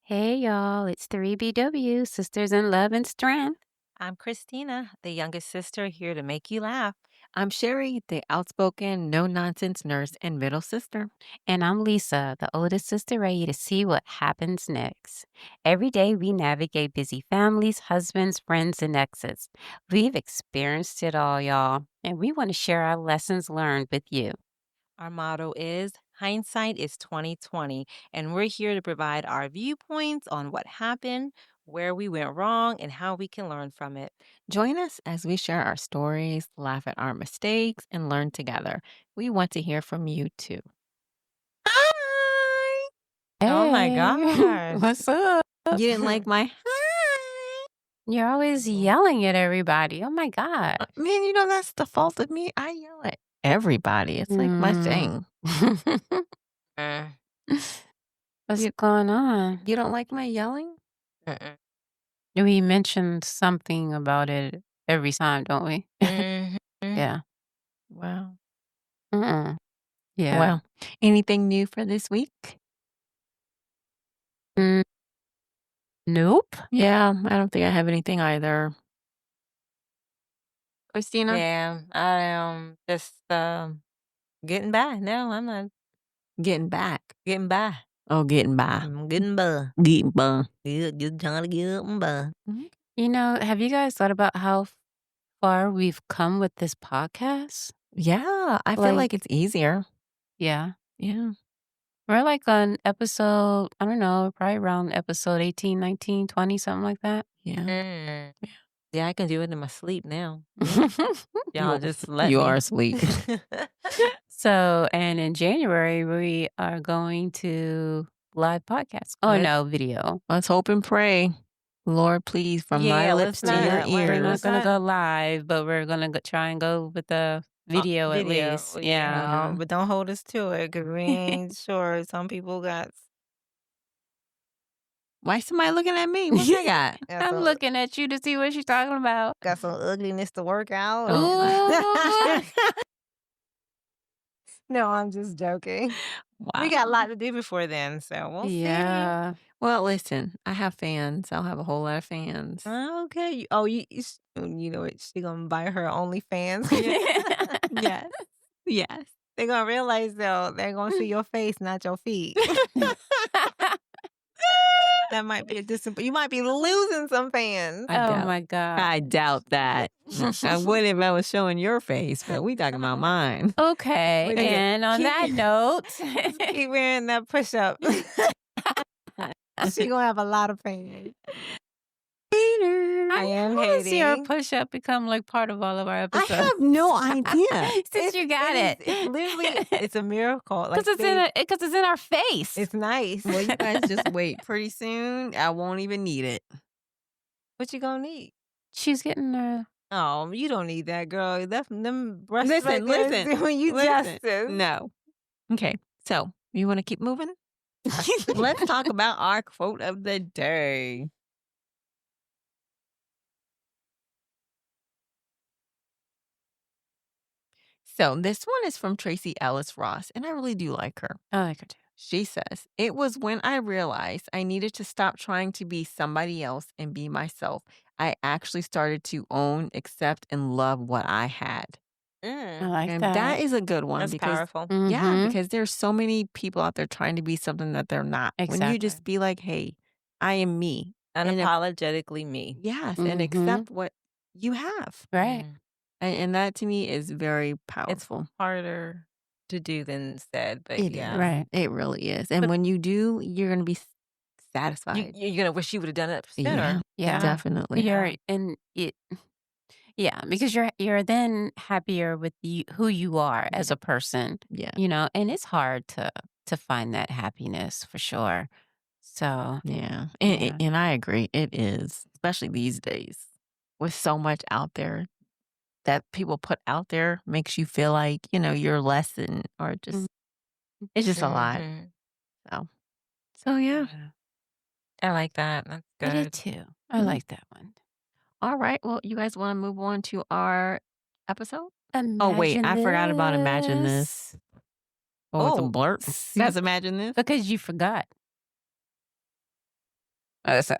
Hey y'all, it's 3BW, Sisters in Love and Strength. I'm Christina, the youngest sister, here to make you laugh. I'm Sherry, the outspoken, no nonsense nurse and middle sister. And I'm Lisa, the oldest sister, ready to see what happens next. Every day we navigate busy families, husbands, friends, and exes. We've experienced it all, y'all, and we want to share our lessons learned with you. Our motto is hindsight is 2020, and we're here to provide our viewpoints on what happened, where we went wrong, and how we can learn from it. Join us as we share our stories, laugh at our mistakes, and learn together. We want to hear from you too. Hi! Oh my Hey, gosh. what's up? You didn't like my hi? You're always yelling at everybody. Oh my God. Man, you know that's the fault of me. I yell at everybody. It's like my thing. Uh, What's You- going on? You don't like my yelling? uh-uh. We mentioned something about it every time, don't we? Mhm. Yeah. Wow. Mm-mm. Yeah. Well, anything new for this week? Mm, nope. Yeah, I don't think I have anything either. Christina? Yeah, I am just getting by. No, I'm not Getting back. getting by. Oh, getting by. I'm getting by. Getting by. Just trying to get up and by. You know, have you guys thought about how far we've come with this podcast? Yeah, I feel like it's easier. Yeah. Yeah. We're like on episode, I don't know, probably around episode 18, 19, 20, something like that. Yeah. Yeah, I can do it in my sleep now. Y'all just let me. You are asleep. So, and in January, we are going to live podcast. Oh, Let's- no, video. Let's hope and pray. Lord, please, from my Yeah, lips let's to your not- we're We're not ears. going to go live, but we're going to try and go with the video at least. Yeah. But don't hold us to it because we ain't sure. Some people got. Why somebody looking at me? What I got? I'm looking at you to see what she's talking about. Got some ugliness to work out. Ooh. No, I'm just joking. Wow. We got a lot to do before then, so we'll Yeah. Well, listen, I have fans. I'll have a whole lot of fans. see. Okay. You know what? She gonna buy her OnlyFans. Yes. Yes. They're gonna realize though they're gonna see your face, not your feet. That might be a you might be losing some fans. Oh my God. I doubt that. I would if I was showing your face, but we talking about mine. Okay. Wait a minute. And on that note, Keep wearing that push up. She gonna have a lot of fans. I am how does your hating. push up become like part of all of our I episodes? have no idea. Since you got it. It's literally it's a miracle. Like Because it's in our face. it's nice. Well, you guys just wait. Pretty soon, I won't even need it. What you gonna need? She's getting Oh, you don't need that, girl. That's them breasts Listen, right there is listen, doing you listen. justice. No. Okay, so you want to keep moving? Let's talk about our quote of the day. So this one is from Tracy Ellis Ross, and I really do like her. I like her too. She says, "It was when I realized I needed to stop trying to be somebody else and be myself. I actually started to own, accept, and love what I had." I like And that. that is a good one That's because powerful. yeah, Mhm. because there's so many people out there trying to be something that they're not. When you Exactly. just be like, "Hey, I am me." And if- Unapologetically me. yes, and accept what you have. Right. And that to me is very It's powerful. harder to do than said, but It yeah. is. Right. It really is. And when you do, you're going to be satisfied. You're gonna wish you would have done it Yeah, sooner. Yeah. definitely. You're and it yeah, because you're then happier with who you are as a person, Yeah. you know, and it's hard to find that happiness for sure. So, Yeah. Yeah. And I agree. It is, especially these days with so much out there that people put out there makes you feel like, you're less than or just, it's just a lot. Mhm. So yeah. I like that. That's I did good. too. I Mhm. like that one. All right. Well, you guys want to move on to our episode? Oh, wait. I forgot about Imagine This. Oh, it's a Oh, blurt. see- That's Imagine This. Because you forgot. So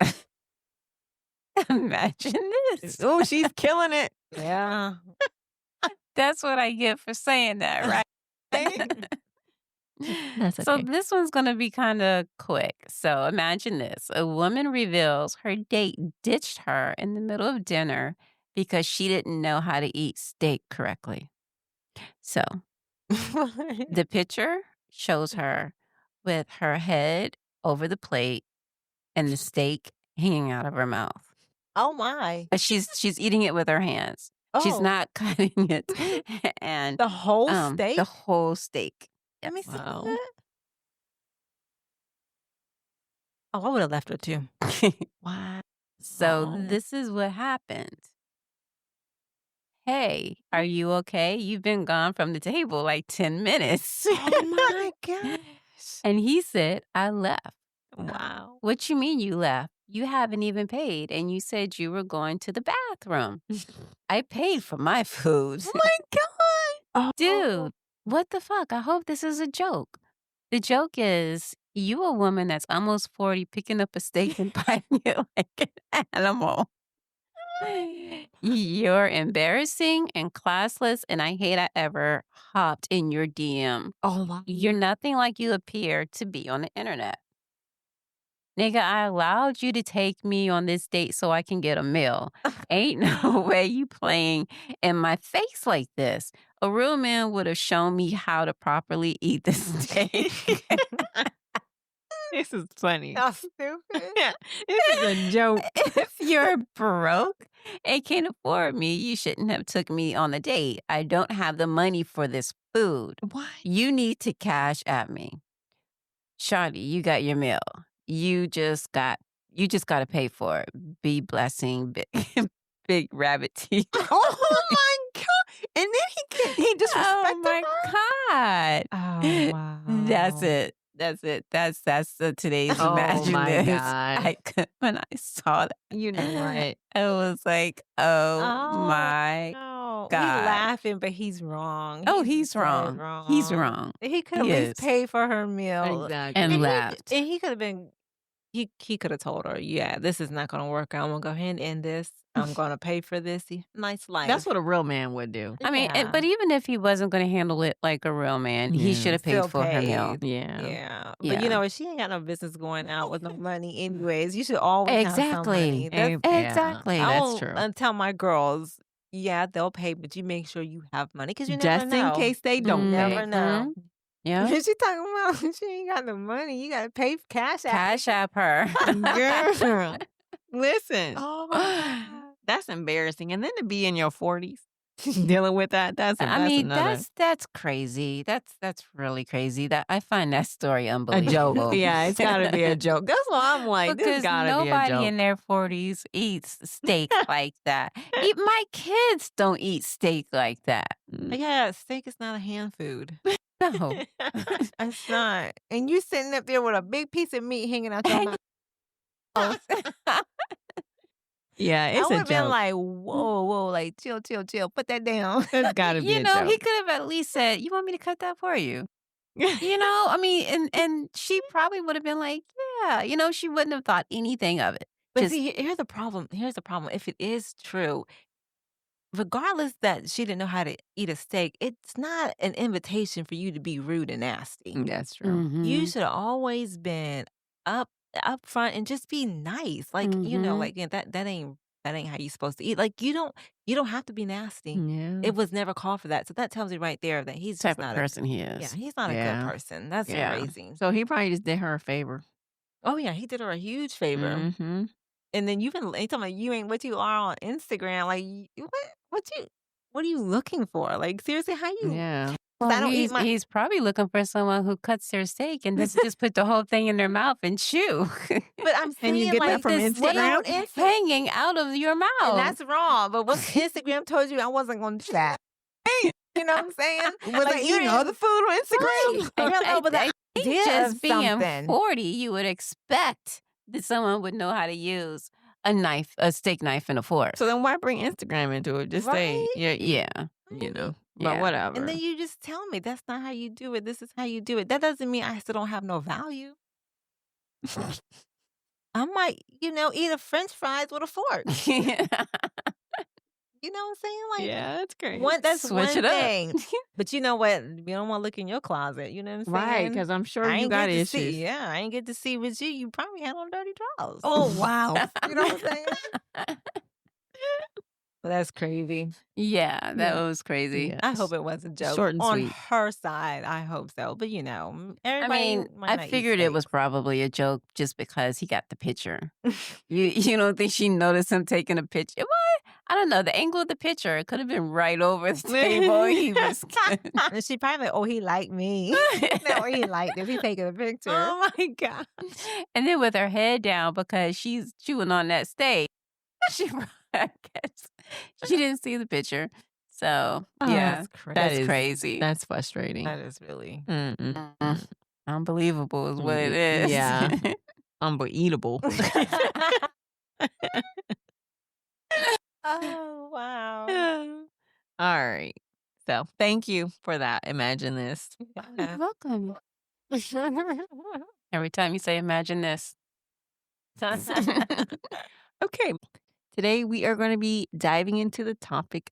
imagine this. Oh, she's killing it. Yeah. That's what I get for saying that, right? That's So okay. this one's going to be kind of quick. So imagine this. A woman reveals her date ditched her in the middle of dinner because she didn't know how to eat steak correctly. So the picture shows her with her head over the plate and the steak hanging out of her mouth. Oh my. But she's eating it with her hands. She's Oh, not cutting it. And the whole the steak? whole steak. Let me see Wow. that. Oh, I would have left her too. Wow. So this is what happened. Hey, are you okay? You've been gone from the table like 10 minutes. Oh my gosh. And he said, I left. Wow. What you mean you left? You haven't even paid, and you said you were going to the bathroom. I paid for my food. Oh my God. Dude, what the fuck? I hope this is a joke. The joke is you a woman that's almost 40 picking up a steak and biting it like an animal. You're embarrassing and classless, and I hate I ever hopped in your DM. Oh wow. You're nothing like you appear to be on the internet. Nigga, I allowed you to take me on this date so I can get a meal. Ain't no way you playing in my face like this. A real man would have shown me how to properly eat the steak. This is funny. How stupid. Yeah, this is a joke. If you're broke and can't afford me, you shouldn't have took me on the date. I don't have the money for this food. What? You need to cash at me. Shawty, you got your meal. You just got to pay for it. Be blessing, big rabbit teeth. Oh my God. And then he disrespected Oh my her. God. Oh wow. That's it. That's today's Oh Imagine my This. God. When I saw that, You know what? I was like, oh Oh, my. no. God. We laughing, but he's wrong. Oh, he's dead wrong. He's wrong. He could at He least is. pay for her meal. Exactly. And he- laughed. And he could have been, he could have told her, yeah, this is not going to work. I'm going to go ahead and end this. I'm going to pay for this. Nice life. That's what a real man would do. I mean, Yeah. but even if he wasn't going to handle it like a real man, he Yeah. should have paid Still for her meal. paid. Yeah. Yeah. But Yeah. you know, she ain't got no business going out with no money anyways. You should always have some Exactly. money. That's, Yeah, Exactly. I That's will true. tell my girls, yeah, they'll pay, but you make sure you have money because you never Just know. in case they don't You pay. never know. Yeah. She talking about she ain't got no money. You got to pay for cash out. Cash app her. Girl, listen. Oh my God. That's embarrassing. And then to be in your 40s dealing with that's I mean, another. that's crazy. That's really crazy. That I find that story A unbelievable. joke. Yeah, it's got to be a joke. That's why I'm like, this Because got to be a nobody joke. in their 40s eats steak like that. My kids don't eat steak like that. Yeah, steak is not a hand food. No. It's not. And you sitting up there with a big piece of meat hanging out your mouth. Yeah, I it's would a have been joke. like, whoa, like chill, put that down. It's got to be You a know, joke. he could have at least said, "You want me to cut that for you?" You know, I mean, and she probably would have been like, "Yeah." You know, she wouldn't have thought anything of it. But Just- see, here's the problem. Here's the problem. If it is true, regardless that she didn't know how to eat a steak, it's not an invitation for you to be rude and nasty. That's true. You Mhm. should have always been up front and just be nice. Like, you know, Mhm. like that ain't how you supposed to eat. Like you don't have to be nasty. Yeah. It was never called for that. So that tells you right there that he's type just not of person he is. yeah, he's not a Yeah. good person. That's Yeah. crazy. So he probably just did her a favor. Oh yeah, he did her a huge favor. Mm-hmm. And then you talking about you ain't what you are on Instagram. Like what are you looking for? Like seriously, how you Yeah. Well, I don't eat my he's probably looking for someone who cuts their steak and doesn't just put the whole thing in their mouth and chew. but I'm saying And you get that like from this what Instagram? on Instagram. hanging out of your mouth. And that's wrong. But what Instagram told you I wasn't gonna do that. You know what I'm saying? Was like eating other food on Instagram? Right. Hell no, but the I think idea just of being something. 40, you would expect that someone would know how to use a steak knife, and a fork. So then why bring Instagram into it? Just say, Right? Yeah. you know, but Yeah. whatever. And then you just tell me that's not how you do it. This is how you do it. That doesn't mean I still don't have no value. I might, eat a French fries with a fork. You know what I'm saying? Like, Yeah, that's great. that's Switch one it up. thing. But you know what? We don't wanna look in your closet, you know what I'm Right, saying? because I'm sure I you ain't got get to issues. see I ain't get to see with you. You probably had on dirty drawers. Oh, wow. You know what I'm saying? But that's crazy. Yeah, that Yeah. was crazy. Yeah. I hope it was a joke. Short and On sweet. her side, I hope so. But, I everybody mean, might I not eat figured it steak. was probably a joke just because he got the picture. You don't think she noticed him taking a picture? What? I don't know. The angle of the picture, it could have been right over the table. He was And she probably like, "Oh, he liked me." No, he liked this. He taking a picture. Oh my god. and then with her head down because she's chewing on that steak. She I guess she didn't see the picture. So, Oh, yeah, That that's is crazy. that's frustrating. That is really. Mm-mm. Unbelievable is what it is. Yeah. Unbeatable. Oh, wow. All right. So, thank you for that. Imagine this. You're welcome. Every time you say imagine this. Okay. Today we are going to be diving into the topic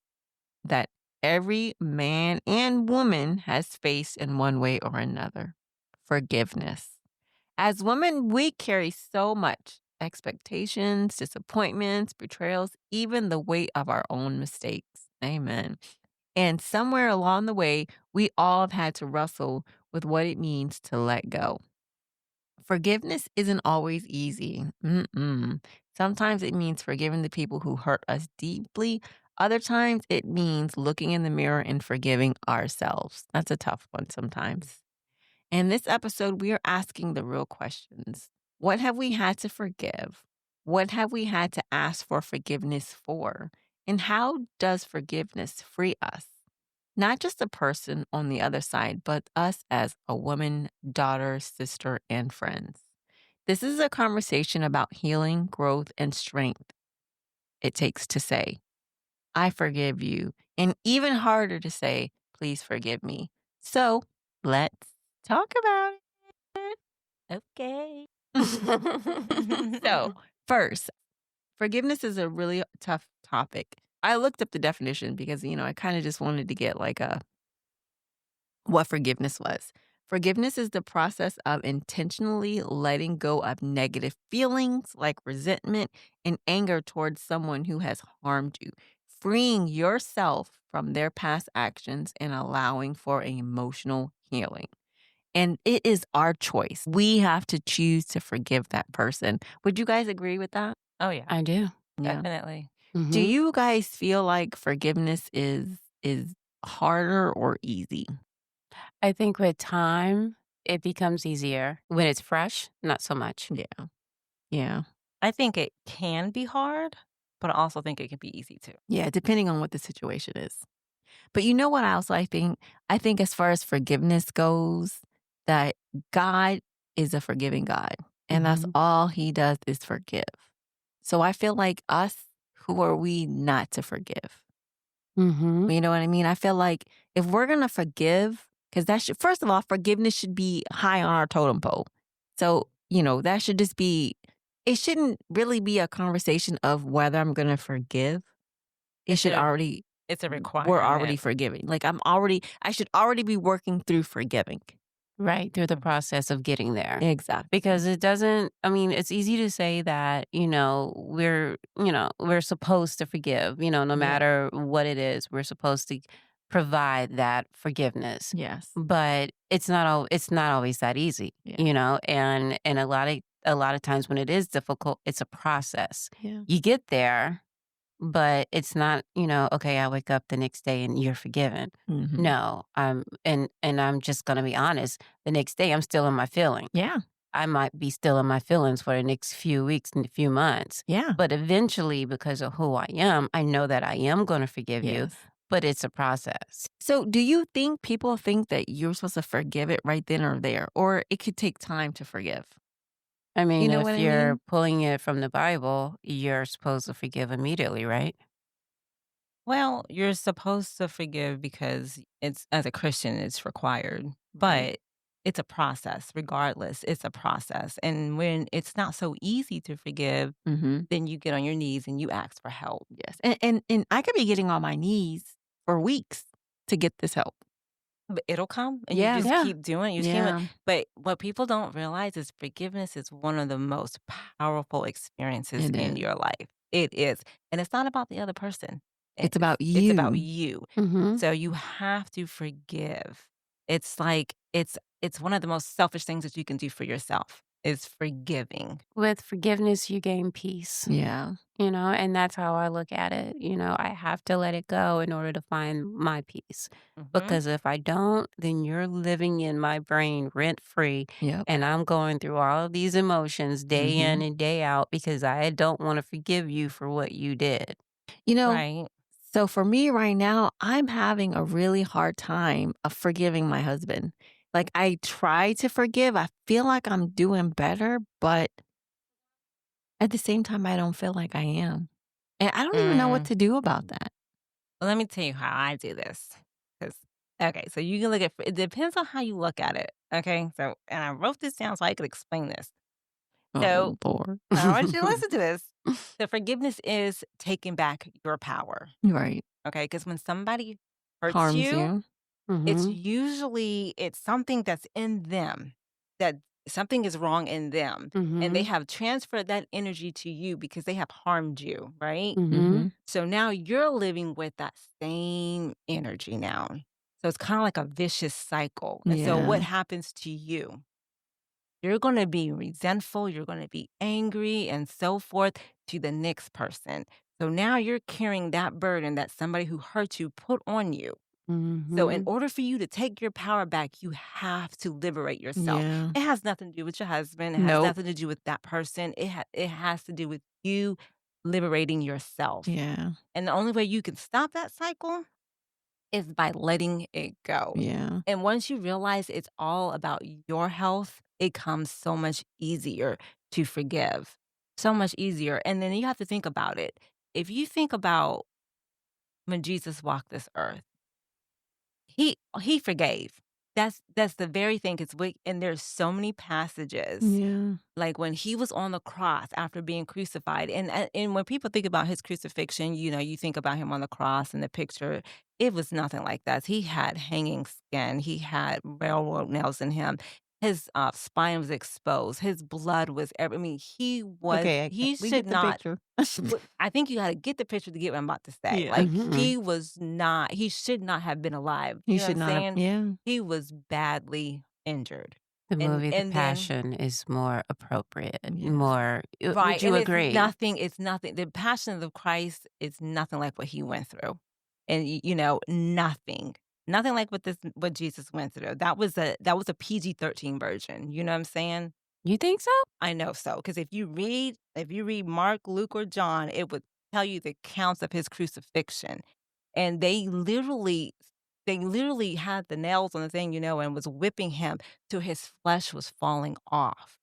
that every man and woman has faced in one way or another: forgiveness. As women, we carry so much: expectations, disappointments, betrayals, even the weight of our own mistakes. Amen. And somewhere along the way, we all have had to wrestle with what it means to let go. Forgiveness isn't always easy. Sometimes it means forgiving the people who hurt us deeply. Other times it means looking in the mirror and forgiving ourselves. That's a tough one sometimes. In this episode, we are asking the real questions. What have we had to forgive? What have we had to ask for forgiveness for? And how does forgiveness free us? Not just the person on the other side, but us as a woman, daughter, sister, and friends. This is a conversation about healing, growth, and strength it takes to say, I forgive you, and even harder to say, please forgive me. So let's talk about it. Okay. So, first, forgiveness is a really tough topic. I looked up the definition because, I kind of just wanted to get like what forgiveness was. Forgiveness is the process of intentionally letting go of negative feelings like resentment and anger towards someone who has harmed you, freeing yourself from their past actions and allowing for emotional healing. And it is our choice. We have to choose to forgive that person. Would you guys agree with that? Oh, yeah. I do. Yeah. Definitely. Do Mhm. you guys feel like forgiveness is harder or easy? I think with time, it becomes easier. When it's fresh, not so much. Yeah. Yeah. I think it can be hard, but I also think it can be easy too. Yeah, depending on what the situation is. But you know what else I think? I think as far as forgiveness goes, that God is a forgiving God. And that's Mhm. all he does is forgive. So I feel like us, who are we not to forgive? Mhm. You know what I mean? I feel like if we're going to forgive, because that should, first of all, forgiveness should be high on our totem pole. So, that should just be, it shouldn't really be a conversation of whether I'm going to forgive. It It's should a already, it's a we're already requirement. forgiving. Like I should already be working through forgiving. Right, through the process of getting there. Exactly. Because it doesn't I mean, it's easy to say that, we're supposed to forgive, no Yeah. matter what it is, we're supposed to provide that forgiveness. Yes. But it's not always that easy, Yeah. and a lot of times when it is difficult, it's a process. Yeah. You get there, but it's not, okay, I wake up the next day and you're forgiven. Mhm. No, and I'm just gonna be honest. The next day, I'm still in my feeling. Yeah. I might be still in my feelings for the next few weeks and a few months. Yeah. But eventually, because of who I am, I know that I am going to forgive you. Yes. But it's a process. So, do you think people think that you're supposed to forgive it right then or there, or it could take time to forgive? I mean, You know if what I you're mean? pulling it from the Bible, you're supposed to forgive immediately, right? Well, you're supposed to forgive because it's as a Christian, it's required. Right. But It's a process, regardless. It's a process. And when it's not so easy to forgive, Mhm. then you get on your knees and you ask for help. Yes, and I could be getting on my knees for weeks to get this help. But it'll come and you Yeah. just Yeah. keep doing it. You just keep it. Yeah. But what people don't realize is forgiveness is one of the most powerful experiences It in is. your life. It is. And it's not about the other person. It's about It's about you. you. Mhm. So you have to forgive. It's like it's one of the most selfish things that you can do for yourself is forgiving. With forgiveness, you gain peace, Yeah. and that's how I look at it. I have to let it go in order to find my peace. Mhm. Because if I don't, then you're living in my brain rent free. Yep. And I'm going through all of these emotions day in Mhm. and day out because I don't want to forgive you for what you did. You know, Right. so for me right now, I'm having a really hard time of forgiving my husband. Like, I try to forgive. I feel like I'm doing better, but at the same time, I don't feel like I am. And I don't even know what Mm. to do about that. Well, let me tell you how I do this. Because okay, so you can look at it depends on how you look at it. Okay. So and I wrote this down so I could explain this. So Oh, Lord. I want you to listen to this. The forgiveness is taking back your power. Right. Okay. Because when somebody hurts Harms you, you. Mhm. it's something that's in them, that something is wrong in them. And they Mhm. have transferred that energy to you because they have harmed you, right? Mhm. Mhm. So now you're living with that same energy now. So it's kind of like a vicious cycle. And so what Yeah. happens to you? You're going to be resentful, you're going to be angry, and so forth to the next person. So now you're carrying that burden that somebody who hurt you put on you. So, in Mhm. order for you to take your power back, you have to liberate yourself. Yeah. It has nothing to do with your husband. It has Nope. nothing to do with that person. It has to do with you liberating yourself. Yeah. And the only way you can stop that cycle is by letting it go. Yeah. And once you realize it's all about your health, it comes so much easier to forgive. So much easier. And then you have to think about it. If you think about when Jesus walked this earth, he forgave. That's the very thing, it's we and there's so many passages, Yeah. like when he was on the cross after being crucified, and when people think about his crucifixion, you think about him on the cross in the picture, it was nothing like that. He had hanging skin, he had railroad nails in him, his, spine was exposed, his blood was I mean, Okay, he we should get the not picture. but I think you gotta get the picture to get what I'm about to say. Yeah. Like, Mhm. he should not have been alive. You You know what I'm should not have, saying? yeah. He was badly injured. The And movie The and then Passion is more appropriate, Yeah. more right, would you and agree? it's nothing the passion of the Christ is nothing like what he went through. And, nothing. Nothing like what Jesus went through. That was a PG-13 version, you know what I'm saying? You think so? I know so, because if you read Mark, Luke, or John, it would tell you the counts of his crucifixion, and they literally had the nails on the thing, and was whipping him till his flesh was falling off,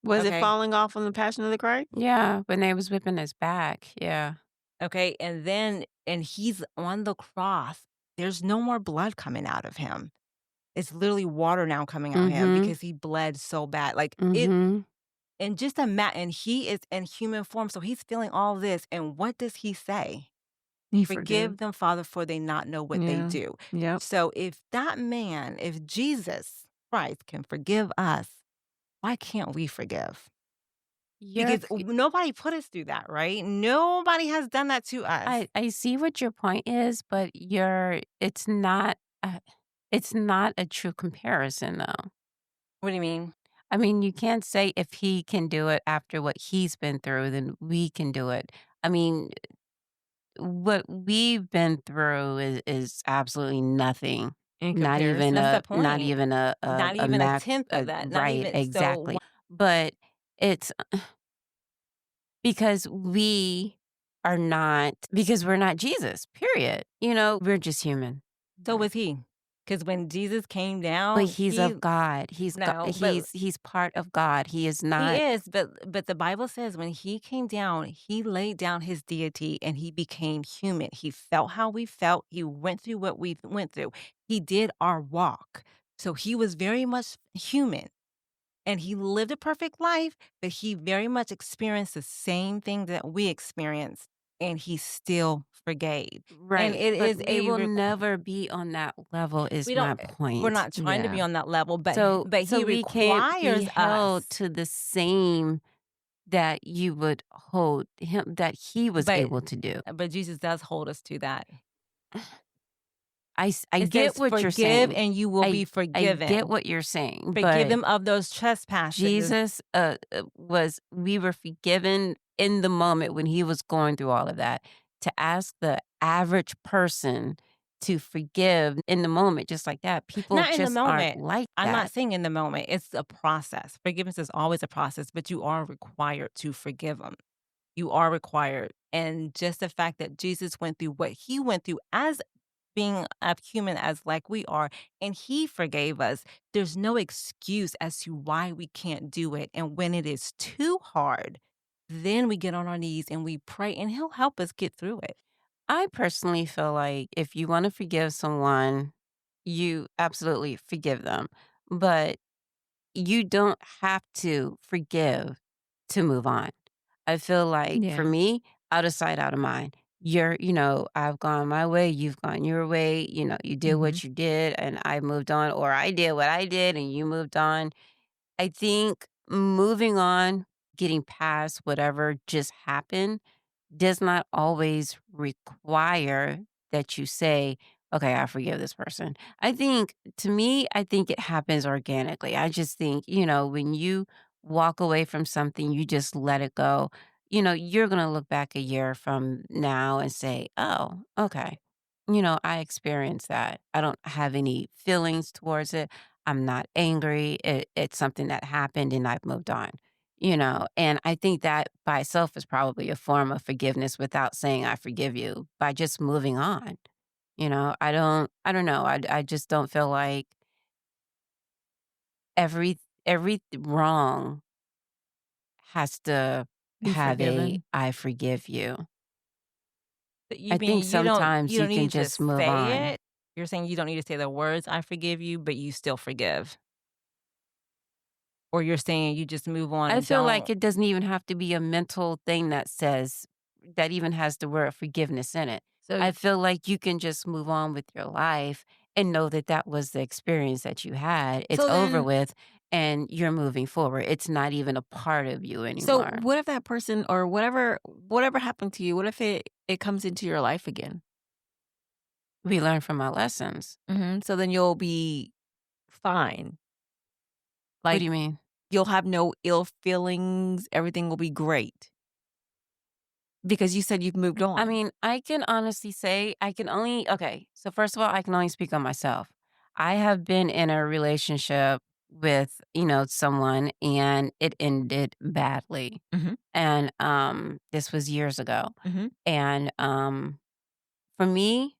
Was it okay? falling off on the Passion of the Christ? Yeah, when they was whipping his back, yeah. Okay, and he's on the cross. There's no more blood coming out of him. It's literally water now coming out of him Mhm, because he bled so bad, like, it mhm. and and he is in human form, so he's feeling all this, and what does he say? He "Forgive forgive. them, Father, for they not know what they Yeah. do." Yep. So if Jesus Christ can forgive us, why can't we forgive? You're Because nobody put us through that, right? Nobody has done that to us. I see what your point is, but it's not a true comparison, though. What do you mean? I mean, you can't say if he can do it after what he's been through, then we can do it. I mean, what we've been through is absolutely nothing. In comparison, that's the Not point. even Not a even a mac tenth of that. Not right, even so. exactly. But it's because we're not Jesus, period. We're just human. So was he. Because when Jesus came But down, he's of God. no, but He's part of God. He is he not. is, but the Bible says when he came down, he laid down his deity and he became human. He felt how we felt. He went through what we went through. He did our walk. So he was very much human. And he lived a perfect life, but he very much experienced the same thing that we experience, and he still forgave. And Right, it but is we a will requ never be on that level is we my don't we're point. not trying to be Yeah. on that level, but So he we can't be requires held us. to the same that you would hold him that he was But able to do. Jesus does hold us to that. I It get says, what you're "Forgive, saying. and you will be I get forgiven. what you're saying, Forgive but them of those trespasses." Jesus, was we were forgiven in the moment when he was going through all of that. To ask the average person to forgive in the moment just like that, people Not in the just aren't moment. like I'm not that. saying in the moment. It's a process. Forgiveness is always a process, but you are required to forgive them. You are required. And just the fact that Jesus went through what he went through as being a human as like we are, and he forgave us, there's no excuse as to why we can't do it. And when it is too hard, then we get on our knees and we pray, and he'll help us get through it. I personally feel like if you wanna forgive someone, you absolutely forgive them, but you don't have to forgive to move on. I feel like for Yeah. me, out of sight, out of mind. I've gone my way, you've gone your way, you did Mhm. what you did and I moved on, or I did what I did and you moved on. I think moving on, getting past whatever just happened does not always require that you say, okay, I forgive this person. I think it happens organically. I just think, when you walk away from something, you just let it go. You're going to look back a year from now and say, oh, okay. I experienced that. I don't have any feelings towards it. I'm not angry. It's something that happened and I've moved on. And I think that by itself is probably a form of forgiveness without saying I forgive you by just moving on. I don't know. I just don't feel like every wrong has to Be have a forgiven. I forgive you. But you I think mean sometimes you you don't can need to just move say on. it? You're saying you don't need to say the words, "I forgive you," but you still forgive? Or you're saying you just move on I and feel like don't. it doesn't even have to be a mental thing that even has the word forgiveness in it. So I feel like you can just move on with your life and know that that was the experience that you had. It's so over then with and you're moving forward. It's not even a part of you So anymore. what if that person or whatever happened to you, what if it comes into your life again? We learn from our lessons. So then you'll be fine. What Like do you mean? you'll have no ill feelings, everything will be great because you said you've moved I on. mean, I can honestly say okay. So first of all, I can only speak on myself. I have been in a relationship with, someone and it ended badly. Mhm. And this was years ago. Mhm. And for me,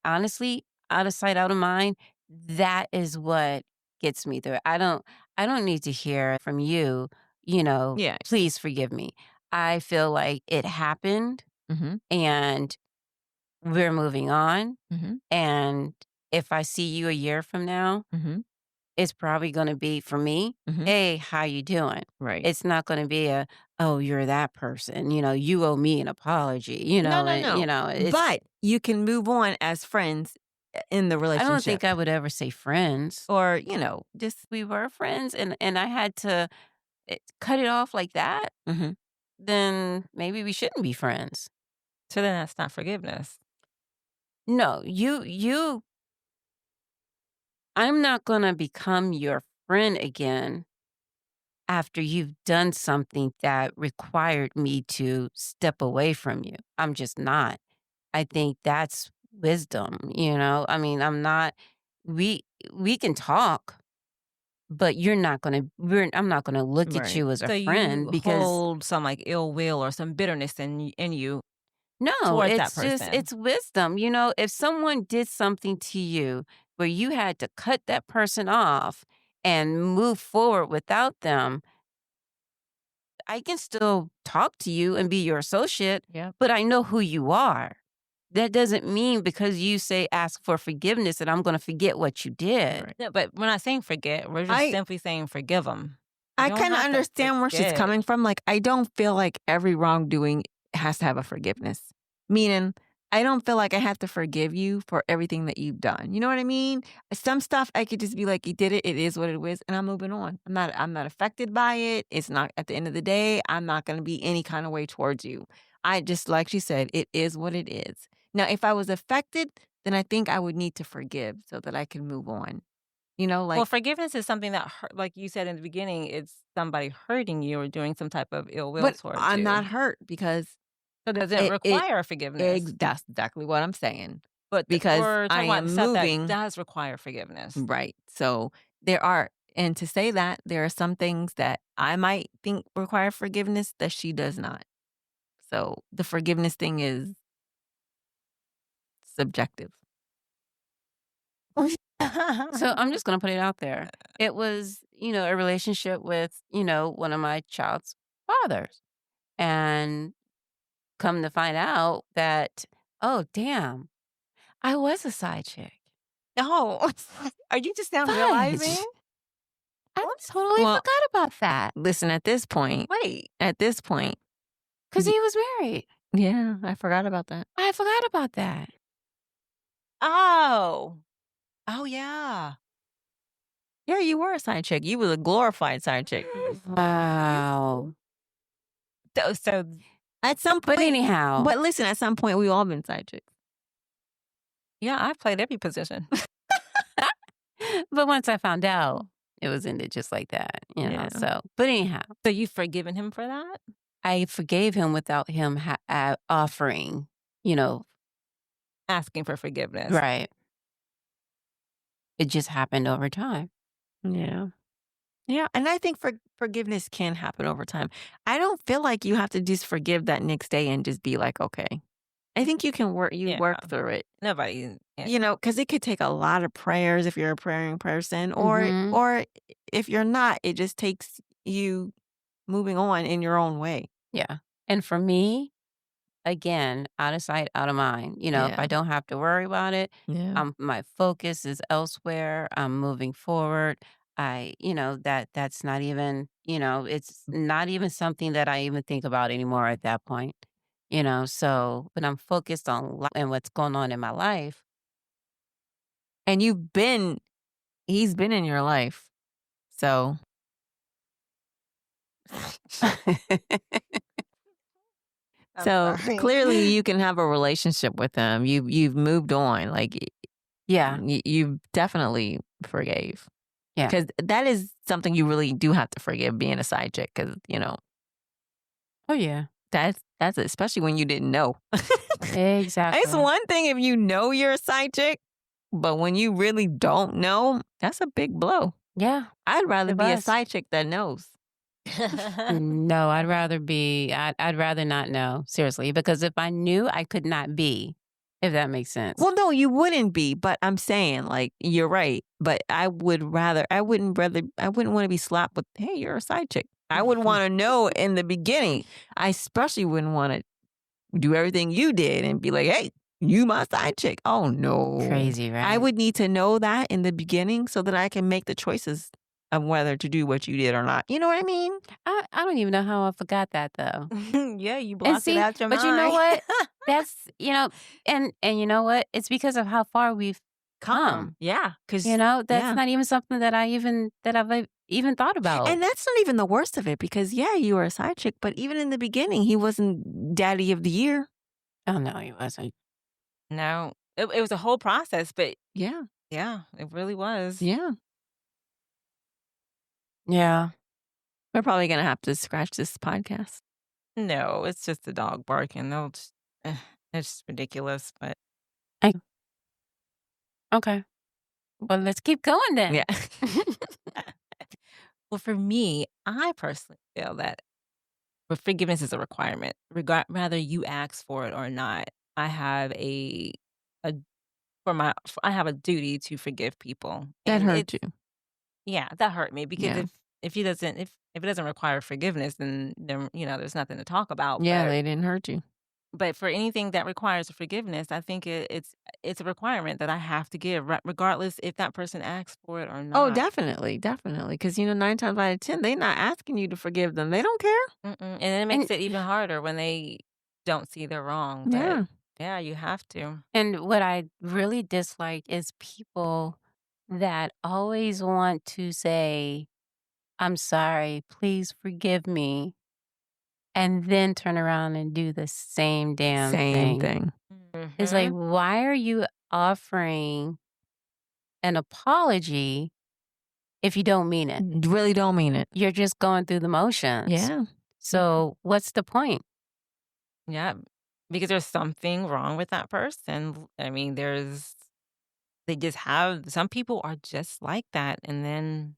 honestly, out of sight, out of mind, that is what gets me through it. I don't need to hear from you, Yeah. please forgive me. I feel like it happened Mhm. and we're moving on, Mhm. and if I see you a year from now, Mhm. it's probably gonna be for me, Mhm. "Hey, how you doing?" Right. It's not gonna be a, "Oh, you're that person," "You owe me an apology," No, no, and, no. it's But you can move on as friends in the I don't think relationship I would ever say friends. or, just We were friends and I had to, cut it off like that, Mhm. then maybe we shouldn't be friends. so then that's not forgiveness. No, I'm not gonna become your friend again after you've done something that required me to step away from you. I'm just not. I think that's wisdom. I mean, I'm not we we can talk, but I'm not gonna look at Right. you as a So you friend because hold some, like, ill will or some bitterness in you no, towards that it's just person. it's wisdom. If someone did something to you where you had to cut that person off and move forward without them, I can still talk to you and be your associate, Yep. but I know who you are. that doesn't mean because you say ask for forgiveness that I'm gonna forget what you did. Right. No, but we're not saying forget. We're just I simply saying forgive them. I kinda understand where she's coming from. Like, I don't feel like every wrongdoing has to have a forgiveness. Meaning, I don't feel like I have to forgive you for everything that you've done. You know what I mean? Some stuff I could just be like, "You did it. It is what it is," and I'm moving on. I'm not affected by it. It's not at the end of the day, I'm not gonna be any kind of way towards you. I just like she said, it is what it is. Now, if I was affected, then I think I would need to forgive so that I can move on. You know, Well, like, forgiveness is something that hurt, like you said in the beginning, it's somebody hurting you or doing some type of ill will but towards I'm not you. hurt because So does it require forgiveness? that's exactly what I'm saying. But Because we're I talking about am stuff that moving does require forgiveness. right. So and to say that there are some things that I might think require forgiveness that she does not. So the forgiveness thing is subjective. So I'm just gonna put it out there. It was, a relationship with, one of my child's fathers. And come to find out that, oh, damn, I was a side chick. No. Are you just now realizing? Fudge. I totally Well, forgot about that listen, at this point, Wait. because y- he was married. yeah, I forgot about that. I forgot about that. Oh. Oh, yeah. Yeah, you were a side chick. You was a glorified side chick. Wow. So At some But point, anyhow, but listen, at some point, we all been side chicks. yeah, I've played every position. but once I found out, it was ended just like that, Yeah. So, but anyhow, So you've forgiven him for that? I forgave him without him offering, Asking for forgiveness. right. It just happened over time. Yeah. Yeah, and I think forgiveness can happen over time. I don't feel like you have to just forgive that next day and just be like, "Okay." I think you can work Yeah. through it. Nobody. Yeah. You know, because it could take a lot of prayers if you're a praying person, Mhm. or if you're not, it just takes you moving on in your own way. Yeah. And for me, again, out of sight, out of mind. If Yeah. I don't have to worry about it, Yeah. my focus is elsewhere. I'm moving forward. That's not even, it's not even something that I even think about anymore at that point. So when I'm focused on and what's going on in my life. And he's been in your life. So I'm so sorry. clearly you can have a relationship with him. You've moved on. Like Yeah. you definitely forgave. Yeah. Because that is something you really do have to forgive being a side chick. Because Oh, yeah. that's especially when you didn't know. Exactly. It's one thing if you know you're a side chick, but when you really don't know, that's a big blow. Yeah. I'd rather It be a was. side chick that knows. No, I'd rather not know, seriously, because if I knew, I could not be, if that makes sense. Well, no, you wouldn't be, but I'm saying, like, you're right. But I wouldn't want to be slapped with, hey, you're a side chick. I would want to know in the beginning. I especially wouldn't want to do everything you did and be like, hey, you my side chick. Oh, no. Crazy, right? I would need to know that in the beginning so that I can make the choices of whether to do what you did or not. You know what I mean? I don't even know how I forgot that, though. Yeah, you And blocked see, it out your but mind. you know what? That's, and you know what? It's because of how far we've come. Yeah. Because That's not even something that I've even thought about. And that's not even the worst of it because, yeah, you were a side chick, but even in the beginning, he wasn't daddy of the year. Oh, no, he wasn't. No, it was a whole process, but Yeah. yeah, it really was. Yeah. Yeah. We're probably going to have to scratch this podcast. No, it's just the dog barking. It's ridiculous, but Okay. Well, let's keep going then. Yeah. well, for me, I personally feel that forgiveness is a requirement, rather you ask for it or not. I have a I have a duty to forgive people. That And hurt you. Yeah, that hurt me because Yeah. if it doesn't require forgiveness, then there's nothing to talk about. Yeah, But they didn't hurt you. But for anything that requires forgiveness, I think it's a requirement that I have to give, regardless if that person asks for it or Oh, not. definitely, definitely. Because 9 times out of 10, they not asking you to forgive them. They don't care. And it And makes it even harder when they don't see they're wrong. But Yeah. yeah, you have to. and what I really dislike is people that always want to say, "I'm sorry, please forgive me," and then turn around and do the same damn Same thing. thing. It's like, Mhm. why are you offering an apology if you don't mean it? Really don't mean it. You're just going through the motions. Yeah. So, what's the point? Yeah, because there's something wrong with that person. I mean, they just have some people are just like that, and then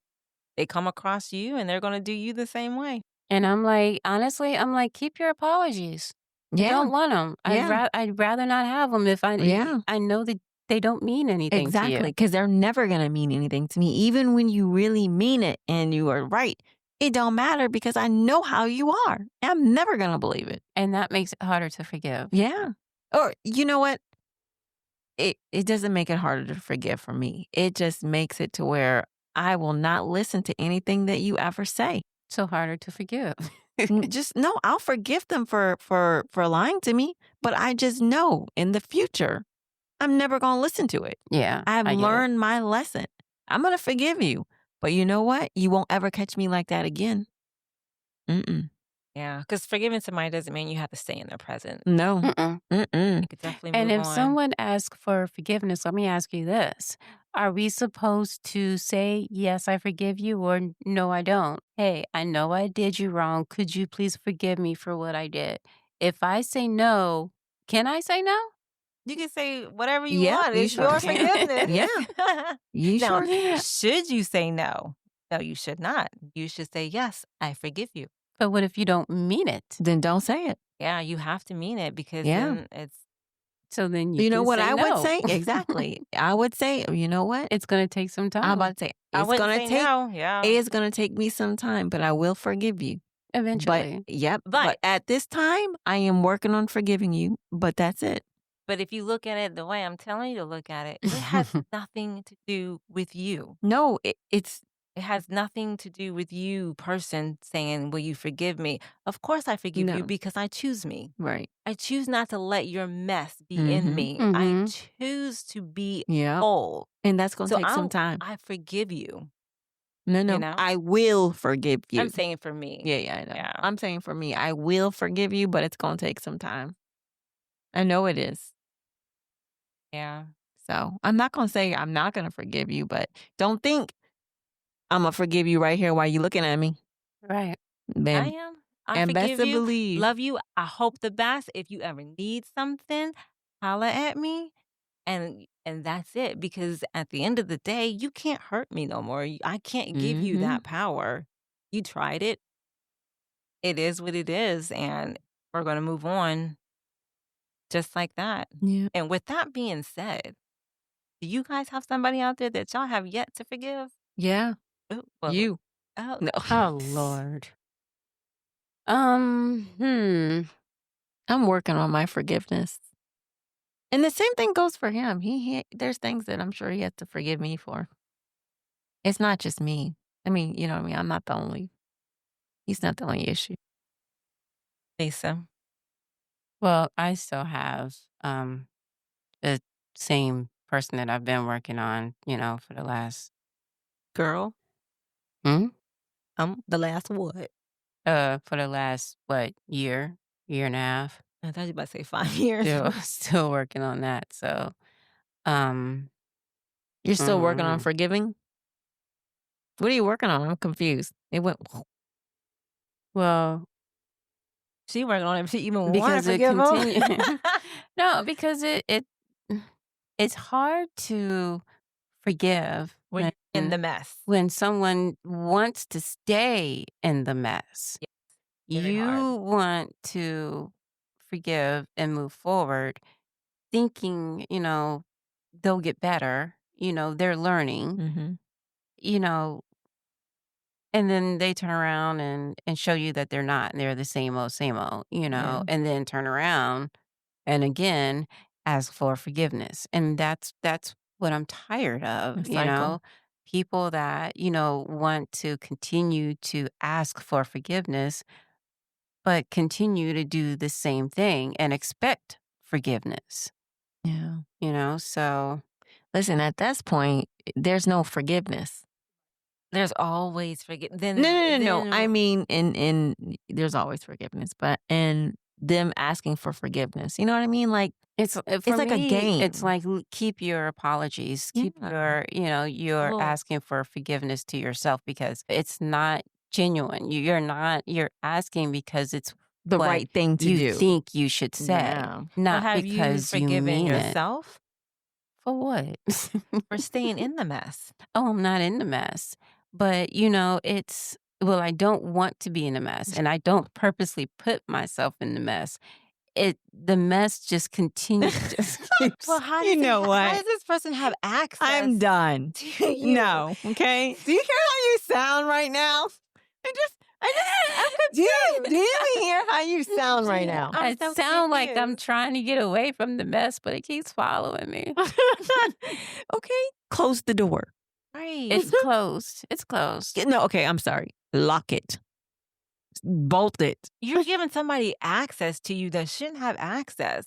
they come across you, and they're gonna do you the same way. And I'm like, honestly, I'm like, keep your apologies. I Yeah. don't want them. Yeah. I'd rather not have them if Yeah. I know that they don't mean anything to you. Exactly. Because they're never gonna mean anything to me. Even when you really mean it and you are right, it don't matter because I know how you are. I'm never gonna believe it. And that makes it harder to forgive. Yeah. Or you know what? It doesn't make it harder to forgive for me. It just makes it to where I will not listen to anything that you ever say. So harder to forgive. Just no, I'll forgive them for lying to me, but I just know in the future I'm never going to listen to it. Yeah, I've I get it. learned my lesson. I'm going to forgive you, but you know what? You won't ever catch me like that again. Mm-mm. Yeah, because forgiving somebody doesn't mean you have to stay in their presence. No. Mm-mm. Mm-mm. You could definitely And move if on. someone asks for forgiveness, let me ask you this. Are we supposed to say, yes, I forgive you, or no, I don't? Hey, I know I did you wrong. Could you please forgive me for what I did? If I say no, can I say no? You can say whatever you Yeah, want. you It's sure your can. forgiveness. Yeah, you Now, sure can. should you say no? No, you should not. You should say, yes, I forgive you. But what if you don't mean it? Then don't say it. Yeah, you have to mean it because Yeah. then it's So then you You know can what say I would no. say? Exactly. I would say, you know what? It's going to take some I'm time about to say, I it's wouldn't gonna say take no. Yeah. it's gonna take me some time, but I will forgive you. But eventually. yep, But but at this time, I am working on forgiving you, but that's it. but if you look at it the way I'm telling you to look at it, it has nothing to do with you. No, it's It has nothing to do with you, person, saying, will you forgive me? Of course I forgive you no, because I choose me. right. I choose not to let your mess be in Mhm. me. I Mhm. choose to be Yep. whole. And that's gonna So take some time. I forgive you, No, you no. know? I will forgive I'm you. saying for me. Yeah, yeah, I know. Yeah. I'm saying for me, I will forgive you, but it's gonna take some time. I know it is. Yeah. So I'm not gonna say I'm not gonna forgive you, but don't think I'm gonna forgive you right here while you looking at me. Right. I Man, am. I and best forgive to you. believe. Love you. I hope the best. If you ever need something, holla at me. And that's it. Because at the end of the day, you can't hurt me no more. I can't give you Mhm. that power. You tried it. It is what it is. And we're gonna move on just like that. Yeah. And with that being said, do you guys have somebody out there that y'all have yet to forgive? Yeah. Ooh, well, You. oh, No. Oh, Lord. Hmm. I'm working on my forgiveness. And the same thing goes for him. He there's things that I'm sure he has to forgive me for. It's not just me. I mean, you know what I mean? I'm not the only he's not the only issue. Lisa. Well, I still have the same person that I've been working on, for the last Girl, hmm? the last what? For the last what, year and a half. I thought you about to say 5 years. Still still working on that. So, um You're still working on mm, forgiving? What are you working on? I'm confused. It went well, She working on it if she even wanna because it forgive continue him. No, because it's hard to forgive When you're in the mess. when someone wants to stay in the mess. Yeah, very hard. You want to forgive and move forward, thinking, they'll get better, they're learning, Mhm. you know, and then they turn around and show you that they're not, and they're the same old, Yeah. and then turn around. and again ask for forgiveness. And that's what I'm tired A of, cycle. people that, want to continue to ask for forgiveness, but continue to do the same thing and expect forgiveness, Yeah. So Listen, at this point, there's no forgiveness. There's always forget No, then no, no, no. I then mean, in there's always forgiveness, but in them asking for forgiveness, you know what I mean? Like, for it's like a me, it's game. like keep your apologies, keep Yeah. you're well, asking for forgiveness to yourself because it's not genuine. You're asking because it's The what right thing to you do. think you should say, Yeah. well, not have you because you forgiven mean it. yourself For what? for staying in the mess? Oh, I'm not in the mess. But, well, I don't want to be in a mess and I don't purposely put myself in the mess. The mess just just Well, keeps. You know how what? does this person have access I'm done. to you? No, okay? Do you hear how you sound right now? I'm confused. Do you even hear how you sound right now? I'm I so sound like I'm confused. trying to get away from the mess, but it keeps following me. Okay, close the door. Right. It's closed. It's closed. No, okay, I'm sorry. Lock it. Bolt it. You're giving somebody access to you that shouldn't have access.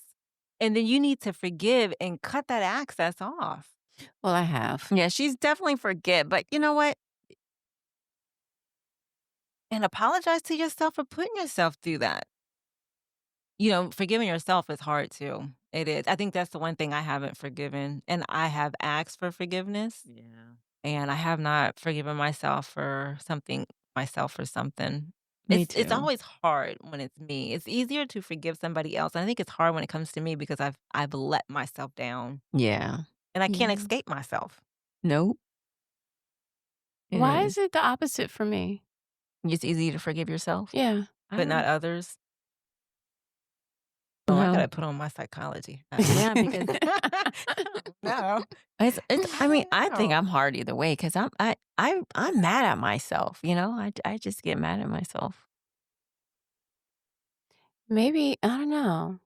And then you need to forgive and cut that access off. Well, I have. Yeah, she's definitely forget, but you know what? And apologize to yourself for putting yourself through that. Forgiving yourself is hard too. It is. I think that's the one thing I haven't forgiven. And I have asked for forgiveness. Yeah. And I have not forgiven myself for something. Me It's too. always hard when it's me. It's easier to forgive somebody else. And I think it's hard when it comes to me because I've let myself down. Yeah. And I can't Yeah. escape myself. Nope. It Why is. is it the opposite for me? It's easy to forgive yourself. Yeah. But not others. Oh, I Well, gotta put on my psychology. yeah, because No. I mean, I think No. I'm hard either way because I'm mad at myself. I just get mad at myself. Maybe, I don't know.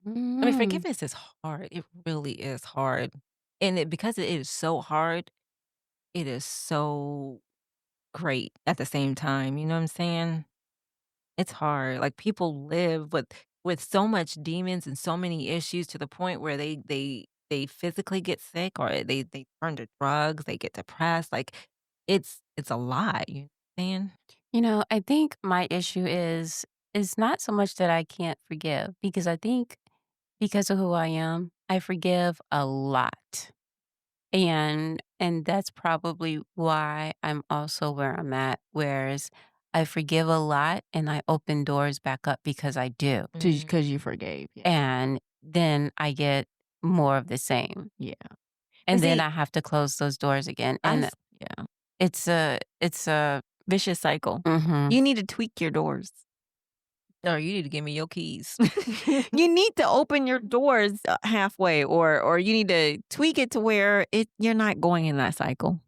I mean, Mm. forgiveness is hard. It really is hard. And because it is so hard, it is so great at the same time. You know what I'm saying? It's hard. Like people live with so much demons and so many issues to the point where they physically get sick or they turn to drugs, they get depressed. Like it's a lot, you know what I'm saying? I think my issue is not so much that I can't forgive because I think because of who I am, I forgive a lot. And that's probably why I'm also where I'm at, whereas I forgive a lot and I open doors back up because I do. Because you forgave. Yeah. And then I get more of the same. Yeah. And then see, I have to close those doors again. And yeah. it's a Vicious cycle. mhm. You need to tweak your doors. Or you need to give me your keys. You need to open your doors halfway, or you need to tweak it to where you're not going in that cycle.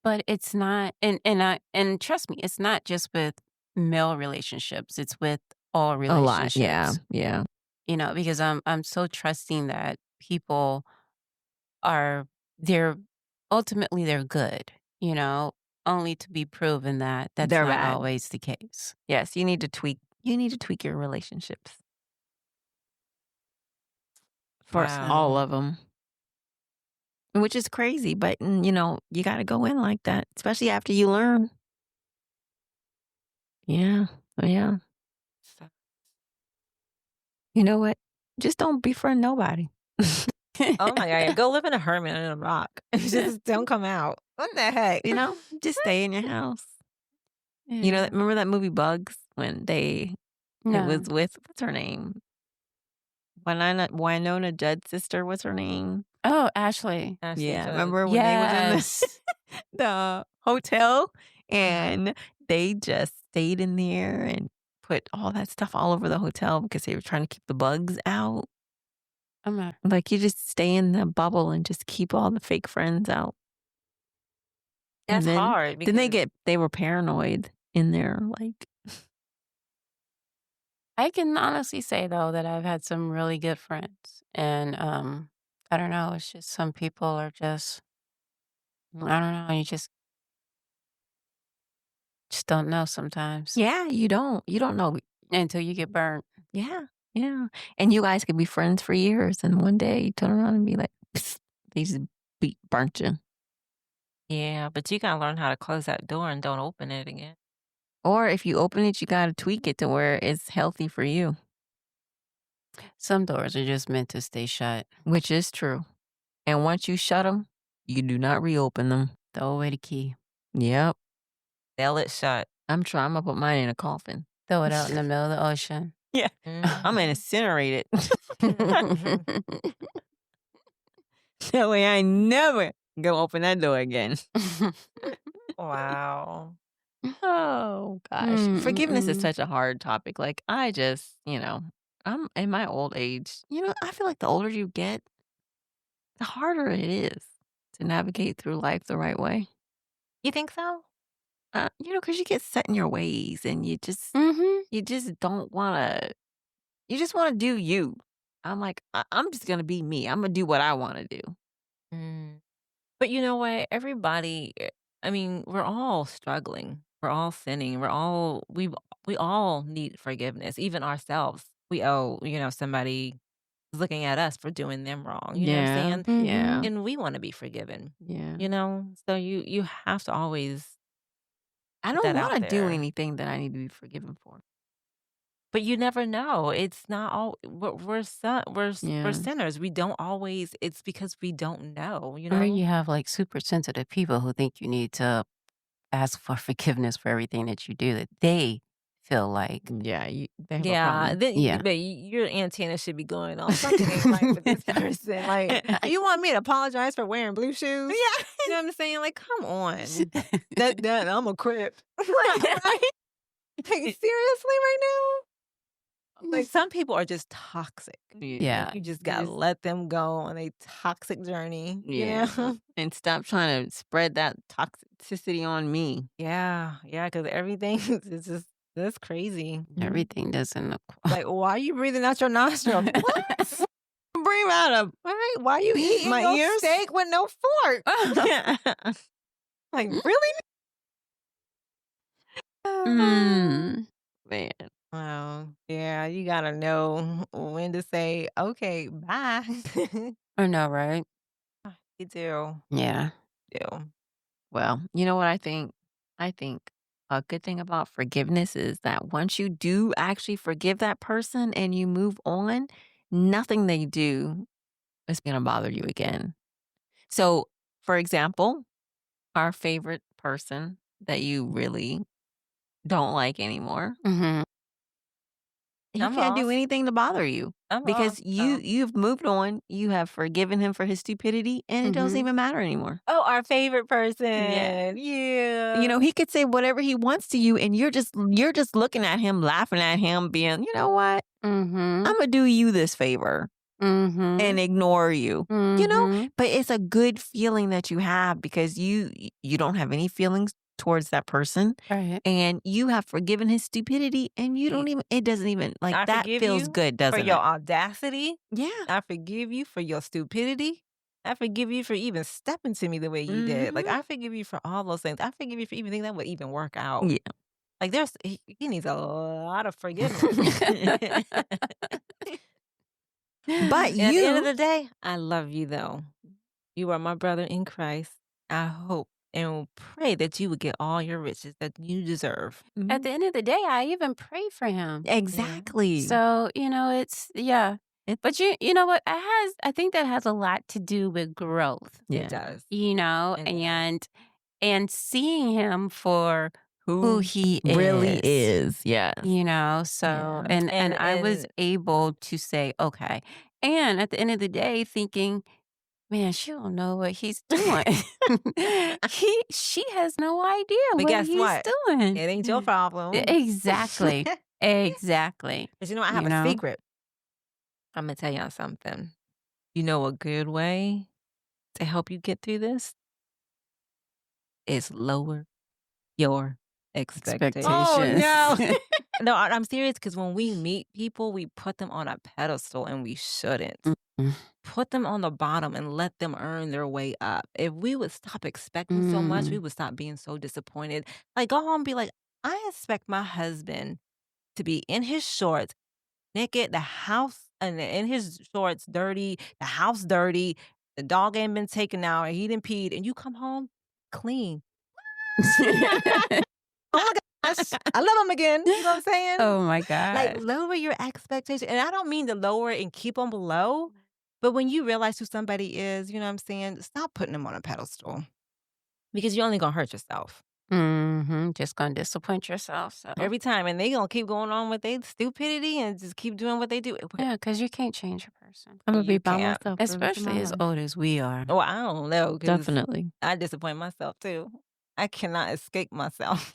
But it's not, and trust me, it's not just with male relationships. It's with all A relationships. lot, yeah. Because I'm so trusting that people they're ultimately they're good, only to be proven that that's They're not bad. always the case. Yes, you need to tweak. You need to tweak your relationships for all Wow. of them, which is crazy. But you got to go in like that, especially after you learn. Yeah, yeah. So- You know what? Just don't befriend nobody. Oh my God. Go live in a hermit in a rock. Just don't come out. What the heck? Just stay in your house. Yeah. Remember that movie Bugs when it No. was with, what's her name? Winona Judd's sister, what's her name? Oh, Ashley. Ashley Yeah, Judd. remember when they was in Yes. the hotel and they just stayed in there and put all that stuff all over the hotel because they were trying to keep the bugs out. I'm not. Like, you just stay in the bubble and just keep all the fake friends out. That's And then, hard. Then they were paranoid in there, like. I can honestly say, though, that I've had some really good friends, and, I don't know, it's just some people are just I don't know, you just don't know sometimes Yeah, you don't know. until you get burnt. Yeah, yeah, and you guys could be friends for years, and one day you turn around and be like, they just burnt you. Yeah, but you gotta learn how to close that door and don't open it again. Or if you open it, you gotta tweak it to where it's healthy for you, Some doors are just meant to stay shut. which is true. And once you shut them, you do not reopen them. Throw away the key. Yep. Nail it shut. I'm trying. I'm gonna put mine in a coffin. Throw it out in the middle of the ocean. Yeah. Mhm. I'm gonna incinerate it. That way I never go open that door again. Wow. Oh gosh. Forgiveness is Mm. such a hard topic. Like I just, I'm in my old age, I feel like the older you get, the harder it is to navigate through life the right way. You think so? Because you get set in your ways and you just Mhm. you just don't wanna you just wanna do you. I'm like, I'm just gonna be me. I'm gonna do what I wanna do. Mm. But you know what? Everybody, I mean, we're all struggling. We're all sinning. We all need forgiveness, even ourselves. We owe, somebody looking at us for doing them wrong. You know what I'm Yeah. saying? Yeah. Mhm. And we want to be forgiven, Yeah. So you have to always I put don't that out wanna do there. anything that I need to be forgiven for. But you never know. It's not all we're Yeah. sinners. We don't always. It's because we don't know. Or you have, like, super sensitive people who think you need to ask for forgiveness for everything that you do that they feel like Yeah, they have a Yeah, problem. yeah. but your antenna should be going on. Something ain't right with this person. Like, you want me to apologize for wearing blue shoes? Yeah. You know what I'm saying? Like, come on. That I'm a crip. Like, right? Like, seriously, right now? Like, some people are just toxic. Yeah. You just gotta let them go on a toxic journey. Yeah. And stop trying to spread that toxicity on me. Yeah, because everything is just that's crazy. Everything doesn't look Like, why are you breathing out your nostrils? What? Breathe out of Right? Why you eating my your ears. steak with no fork? Like, really? Mm. Man. Wow. Yeah, you gotta know when to say, okay, bye. I know, right? You do. Yeah. Do. Well, you know what I think? I think a good thing about forgiveness is that once you do actually forgive that person and you move on, nothing they do is going to bother you again. So, for example, our favorite person that you really don't like anymore, Mhm. he I'm can't do lost. anything to bother you I'm because lost. you've moved on, you have forgiven him for his stupidity, and it doesn't Mhm. even matter anymore. Oh, our favorite person. Yeah. Yeah. He could say whatever he wants to you, and you're just looking at him, laughing at him, being, you know what? Mhm. I'm gonna do you this favor Mhm. and ignore you. Mhm. But it's a good feeling that you have because you don't have any feelings towards that person, Right. and you have forgiven his stupidity, and you don't even. It doesn't even like I that forgive feels you good, for doesn't your it? audacity. Yeah. I forgive you for your stupidity. I forgive you for even stepping to me the way you did. Like, Mhm. I forgive you for all those things. I forgive you for even thinking that would even work out. Yeah. Like, he needs a lot of forgiveness. But And at the end of you the day, I love you though. You are my brother in Christ. I hope and pray that you would get all your riches that you deserve. At the end of the day, I even pray for him. exactly. So, it's yeah. It's But you know what? I think that has a lot to do with growth, yeah. It does. It does. and seeing him for who Who he really is. is. Yes. So Yeah. and I was able to say, "Okay." And at the end of the day thinking, "Man, she don't know what he's doing." She has no idea But what guess he's what? doing. It ain't your problem. Exactly. Exactly. But I have You a know? secret. I'm gonna tell y'all something. You know a good way to help you get through this is lower your Expectations. Oh, no. Expectations. No, I'm serious because when we meet people, we put them on a pedestal and we shouldn't. Mm, Put them on the bottom and let them earn their way up. If we would stop expecting so much, we mm. would stop being so disappointed. Like, go home and be like, I expect my husband to be in his shorts, naked, the house, and in his shorts, dirty, the house dirty, the dog ain't been taken out, and he didn't peed, and you come home clean. Oh my gosh, I love him again. You know what I'm saying? Oh my Like, gosh. lower your expectation. And I don't mean to lower and keep them below, but when you realize who somebody is, you know what I'm saying? Stop putting them on a pedestal because you're only gonna hurt yourself Just gonna disappoint yourself, so every time. And they gonna keep going on with their stupidity and just keep doing what they do. yeah, because you can't change a person, I'm gonna be You by can't. myself for the rest of my especially as life. old as we are. Oh, I don't know because Definitely. I disappoint myself too. I cannot escape myself.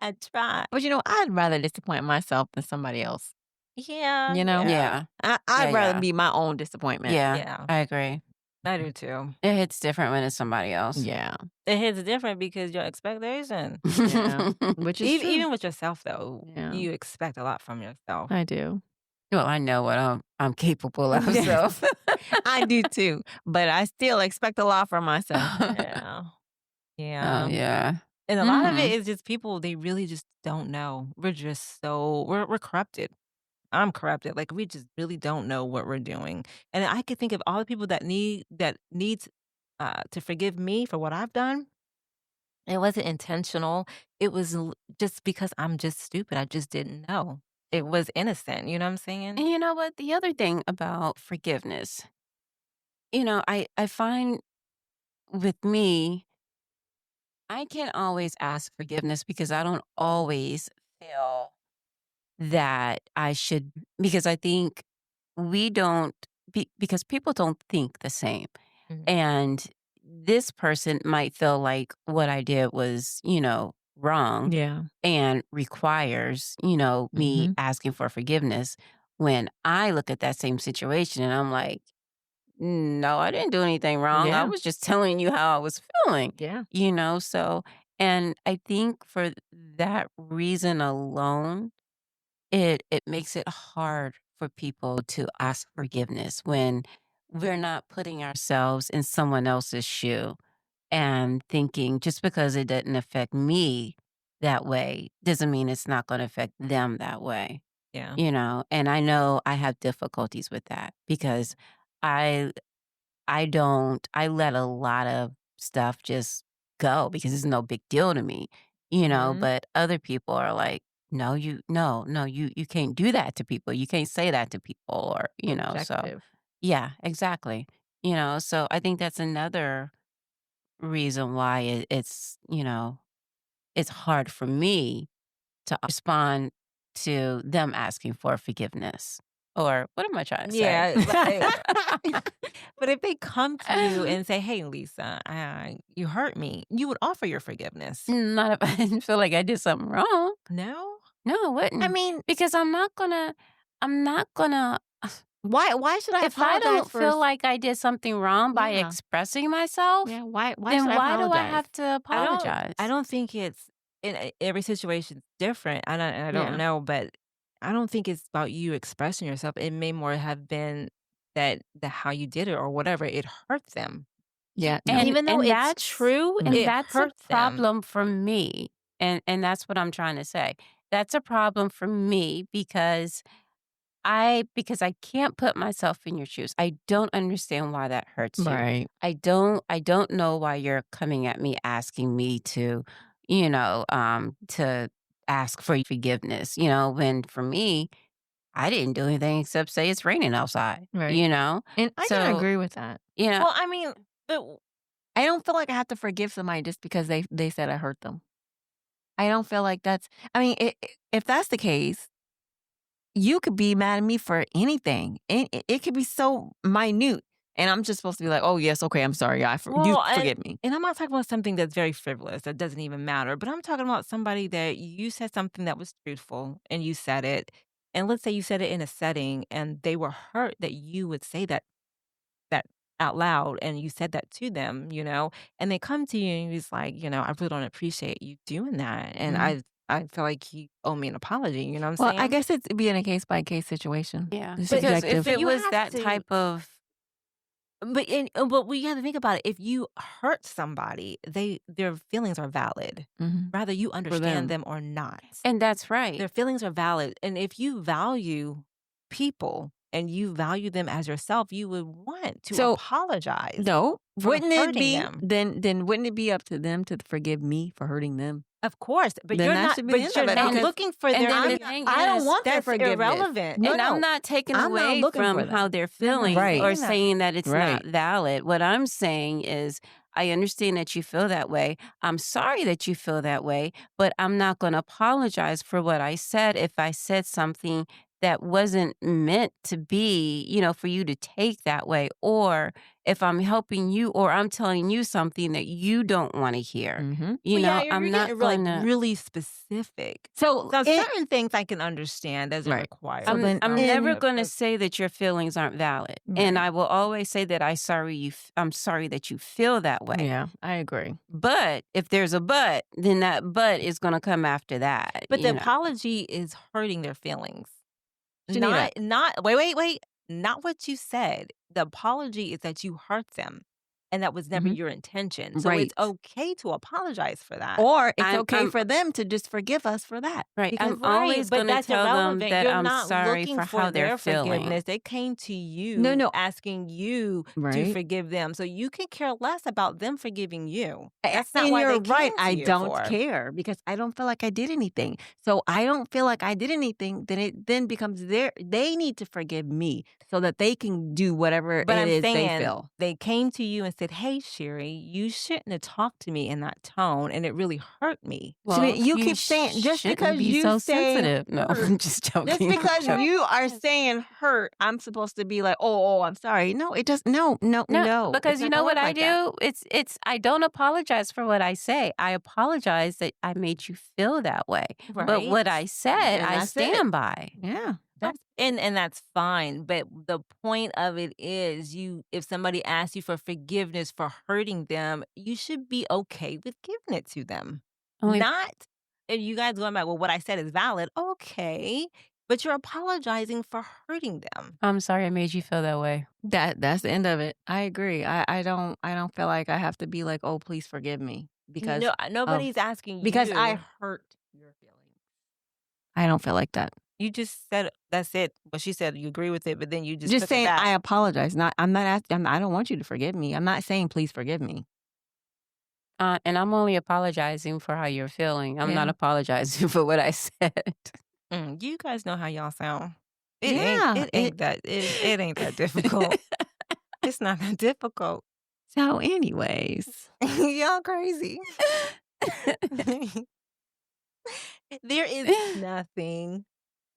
I try. But, I'd rather disappoint myself than somebody else, Yeah. you know? Yeah. I'd rather Yeah. be my own disappointment. Yeah, Yeah. I agree. I do too. It hits different when it's somebody else. Yeah. It hits different because your expectation. Yeah. Which is true. Even with yourself though, Yeah. you expect a lot from yourself. I do. Well, I know what I'm capable of, so I do too. But I still expect a lot from myself. Yeah. Yeah. Oh, yeah. And a lot of Mhm. it is just people, they really just don't know. We're just we're corrupted. I'm corrupted. Like we just really don't know what we're doing. And I could think of all the people that needs to forgive me for what I've done. It wasn't intentional. It was just because I'm just stupid. I just didn't know. It was innocent. You know what I'm saying? And you know what? The other thing about forgiveness, I find with me, I can't always ask forgiveness because I don't always feel that I should, because I think we don't, because people don't think the same. Mhm. And this person might feel like what I did was, wrong Yeah. and requires, me Mhm. asking for forgiveness when I look at that same situation and I'm like, no, I didn't do anything wrong. I Yeah. was just telling you how I was feeling, Yeah. so, and I think for that reason alone, it makes it hard for people to ask forgiveness when we're not putting ourselves in someone else's shoe and thinking just because it didn't affect me that way doesn't mean it's not going to affect them that way. Yeah. And I know I have difficulties with that because I I let a lot of stuff just go because it's no big deal to me, Mhm. but other people are like, no, you can't do that to people. You can't say that to people or, so Objective. yeah, exactly. So I think that's another reason why it's hard for me to respond to them asking for forgiveness. Or what am I trying to say? Yeah. But if they come to you and say, "Hey, Lisa, you hurt me," you would offer your forgiveness. Not if I didn't feel like I did something wrong. No? No, I wouldn't. I mean, Because I'm not gonna why should I if I apologize don't for feel like I did something wrong by Yeah. expressing myself, Yeah, why then should I why do I apologize? have to apologize? I don't think it's every situation's different. I don't Yeah. know, but I don't think it's about you expressing yourself. It may more have been that the how you did it or whatever, it hurt them. Yeah. No. And Even though and it's that's true, and it that's a hurt them. problem for me, and that's what I'm trying to say. That's a problem for me because I can't put myself in your shoes. I don't understand why that hurts you. Right. I don't know why you're coming at me asking me to ask for forgiveness, when for me, I didn't do anything except say it's raining outside, Right. And I can So, agree with that. you know, Well, I mean, but I don't feel like I have to forgive somebody just because they said I hurt them. I don't feel like that's I mean, if that's the case, you could be mad at me for anything. And it could be so minute. And I'm just supposed to be like, "Oh, yes, okay, I'm sorry. You well, forgive me." and I'm not talking about something that's very frivolous, that doesn't even matter, but I'm talking about somebody that you said something that was truthful and you said it. And let's say you said it in a setting and they were hurt that you would say that out loud and you said that to them, and they come to you and he's like, I really don't appreciate you doing that. And Mhm. I feel like you owe me an apology. You know what Well, I'm I saying? guess it's being a case-by-case situation. Yeah, It's because if subjective. But it you was have that to. type of But we have to think about it. If you hurt somebody, their feelings are valid, Mhm. whether you For understand them. them or not. and that's right. Their feelings are valid, and if you value people and you value them as yourself, you would want to So, apologize no, from wouldn't it hurting be them. then wouldn't it be up to them to forgive me for hurting them? Of course, but Then you're that not should be the but end you're of it not because looking for and their then the I thing I don't is want their that's forgiveness. irrelevant. No, and I'm no. not taking I'm not away looking from for how them. they're I'm not feeling Right. or saying that. saying that it's Right. not valid. What I'm saying is, I understand that you feel that way. I'm sorry that you feel that way, but I'm not going to apologize for what I said if I said something that wasn't meant to be, for you to take that way, or if I'm helping you or I'm telling you something that you don't want to hear. Mhm. Well, yeah, I'm you're not getting going to really specific. So, So it certain things I can understand doesn't Right. require So then I'm a never in going to a say that your feelings aren't valid. And Right. I will always say that I'm sorry that you feel that way. Yeah, I agree. But if there's a but, then that but is going to come after that, But the apology is hurting their feelings. Shanita. Not wait. Not what you said. The apology is that you hurt them, and that was never Mhm. your intention. So it's Right. okay to apologize for that. Or it's okay I'm for them to just forgive us for that. right. I'm Right, always but going to that's tell them irrelevant. that You're I'm not sorry looking for for how they're their feeling. forgiveness. They came to No, you no. asking you to Right. forgive them. So you can care less about them forgiving you. A That's not and why you're they right, came to I you don't for. care because I don't feel like I did anything. So I don't feel like I did anything, then it then becomes they need to forgive me so that they can do whatever But it I'm is they saying feel. they came to you and said, "Hey, Sherry, you shouldn't have talked to me in that tone, and it really hurt me." Shanita, Well, you you keep saying just shouldn't because be you so say sensitive. No, hurt, I'm just just joking. because Joking. you are saying hurt, I'm supposed to be like, "Oh, I'm sorry." No, it does no, no, No, no. It's because you not know gonna what work I like that. do? I don't apologize for what I say. I apologize that I made you feel that way. But Right? what I said, And I that's it. stand by. Yeah. That's and that's fine, but the point of it is if somebody asks you for forgiveness for hurting them, you should be okay with giving it to them. Only Not and you guys going back, well, what I said is valid. Okay, but you're apologizing for hurting them. I'm sorry I made you feel that way. That's the end of it. I agree. I don't feel like I have to be like, "Oh, please forgive me," because No, of nobody's asking because I you. hurt your feelings. I don't feel like that. You just said that's it. But she said you agree with it, but then you just Just took it saying back. I apologize. I'm not asking. I don't want you to forgive me. I'm not saying please forgive me. And I'm only apologizing for how you're feeling. I'm not Yeah. apologizing for what I said. You guys know how y'all sound. Yeah. It ain't that difficult. It's not that difficult. So, anyways, Y'all crazy. There is nothing.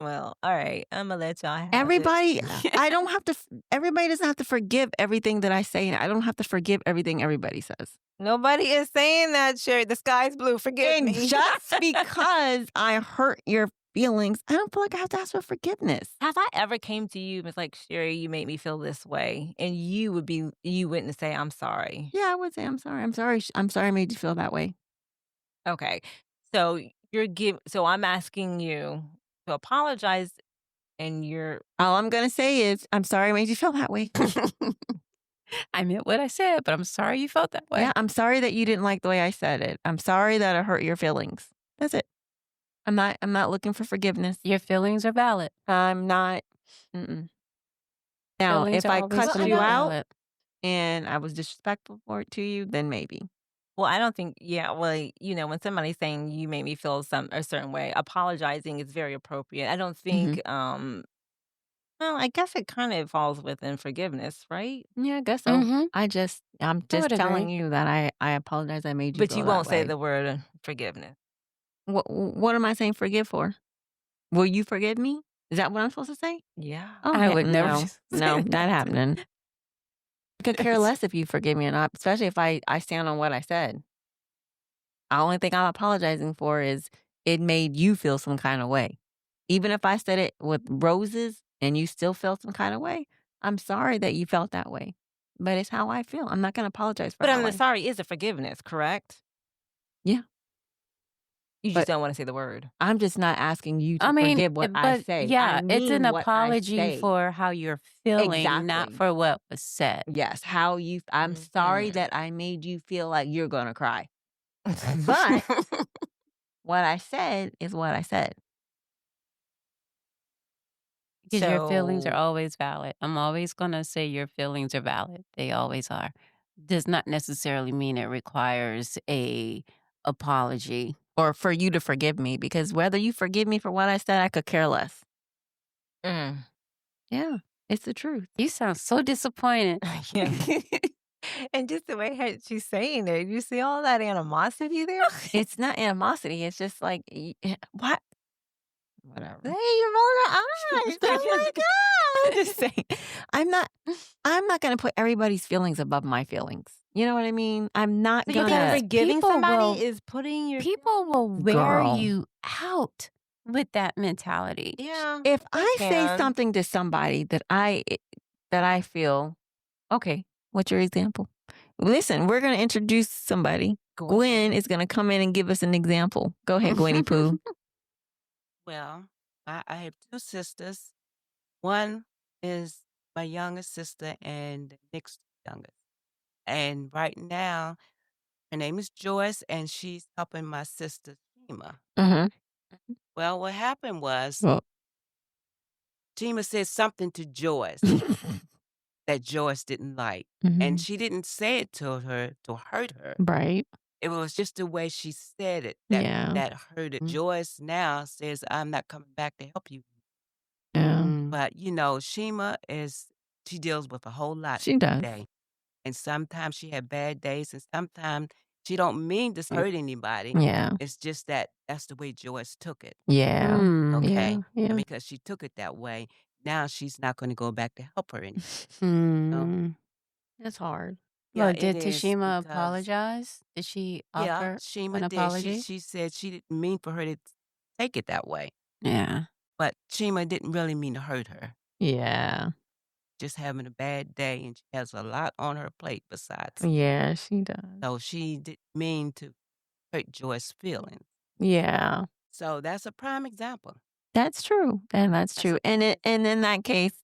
Well, all right. I'm gonna let y'all have it. everybody, I don't have to. Everybody doesn't have to forgive everything that I say, and I don't have to forgive everything everybody says. Nobody is saying that, Sherry. The sky's blue. Forgive And me. just because I hurt your feelings, I don't feel like I have to ask for forgiveness. Have I ever came to you and was like, Sherry, you made me feel this way, and you wouldn't say, I'm sorry. Yeah, I would say I'm sorry. I'm sorry. I'm sorry I made you feel that way. Okay. So so I'm asking you to apologize, and you're All I'm gonna say is I'm sorry I made you feel that way. I meant what I said, but I'm sorry you felt that way. Yeah, I'm sorry that you didn't like the way I said it. I'm sorry that I hurt your feelings. That's it. I'm not looking for forgiveness. Your feelings are valid. I'm not. Mm-mm. Now, Feelings if are I always cussed gonna you be out valid. and I was disrespectful to you, then maybe. well, I don't think, yeah, well, when somebody's saying you made me feel a certain way, apologizing is very appropriate. I don't think, well, I guess it kind of falls within forgiveness, right? Yeah, I guess so. Mhm. I'm just I would telling agree. you that I apologize. I made you But feel you that won't say way. the word forgiveness. What am I saying forgive for? Will you forgive me? Is that what I'm supposed to say? Yeah. Oh, I would never no, say no, that. not happening. I could care less if you forgive me or not, especially if I stand on what I said. The only thing I'm apologizing for is it made you feel some kind of way. Even if I said it with roses and you still felt some kind of way, I'm sorry that you felt that way. but it's how I feel. I'm not gonna apologize for But how the I sorry is a forgiveness, correct? Yeah. You just But don't wanna say the word. I'm just not asking you I to mean, forgive what I but say. I yeah, it's an mean what I apology say. for how you're feeling, not Exactly. for what was said. Yes, how you I'm sorry Mhm. that I made you feel like you're gonna cry. But what I said is what I said. Because your feelings are So always valid. I'm always gonna say your feelings are valid. They always are. Does not necessarily mean it requires a apology. Or for you to forgive me, because whether you forgive me for what I said, I could care less. mm. Yeah, it's the truth. You sound so disappointed. Yeah. And just the way she's saying it, you see all that animosity there? It's not animosity, it's just like, what? Whatever. Hey, you roll her eyes. Oh my I'm god. just saying, I'm not I'm not gonna put everybody's feelings above my feelings. You know what I mean? I'm not So you think gonna Because forgiving people somebody will is putting your people will wear Girl. you out with that mentality. Yeah, If they I say can. something to somebody that I feel, okay, what's your example? Listen, we're gonna introduce somebody. Gwen is gonna come in and give us an example. Go ahead, Gwenny Pooh. Well, I have two sisters. One is my youngest sister and the next youngest. And right now, her name is Joyce, and she's helping my sister Shima. Mm-hmm. Well, what happened was Well, Shima said something to Joyce that Joyce didn't like. And Mhm. she didn't say it to her to hurt her. Right. It was just the way she said it Yeah. that hurted. Mm. Joyce now says, I'm not coming back to help you. Yeah. But, Shima she deals with a whole lot She does. every day. And sometimes she had bad days, and sometimes she don't mean to hurt anybody. Yeah. It's just that that's the way Joyce took it, Yeah. Mm. okay? Yeah. And because she took it that way, now she's not gonna go back to help her anymore. Mm. That's hard. Yeah, Well, it did is Tashima because apologize? Did she yeah, offer Shima an did. apology? She said she didn't mean for her to take it that way, Yeah. but Shima didn't really mean to hurt her. Yeah. Just having a bad day, and she has a lot on her plate besides. Yeah, she does. So she didn't mean to hurt Joyce's feelings. Yeah. So that's a prime example. That's true. And that's That's true. a And in that case,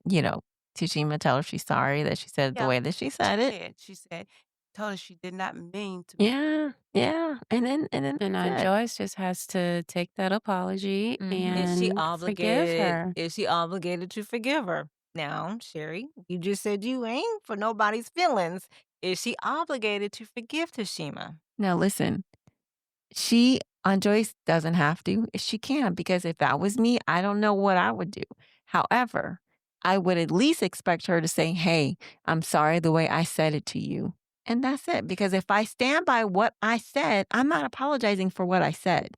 you know, Tashima tell her she's sorry that she said it the Yeah, way that she said it. she said told her she did not mean to. Yeah. Yeah. And then And that's it. Joyce just has to take that apology Mhm. and forgive her. Is she obligated to forgive her? Now, Sherry, you just said you ain't for nobody's feelings. Is she obligated to forgive Tashima? Now listen, Joyce doesn't have to. She can, because if that was me, I don't know what I would do. However, I would at least expect her to say, "Hey, I'm sorry the way I said it to you." And that's it. Because if I stand by what I said, I'm not apologizing for what I said.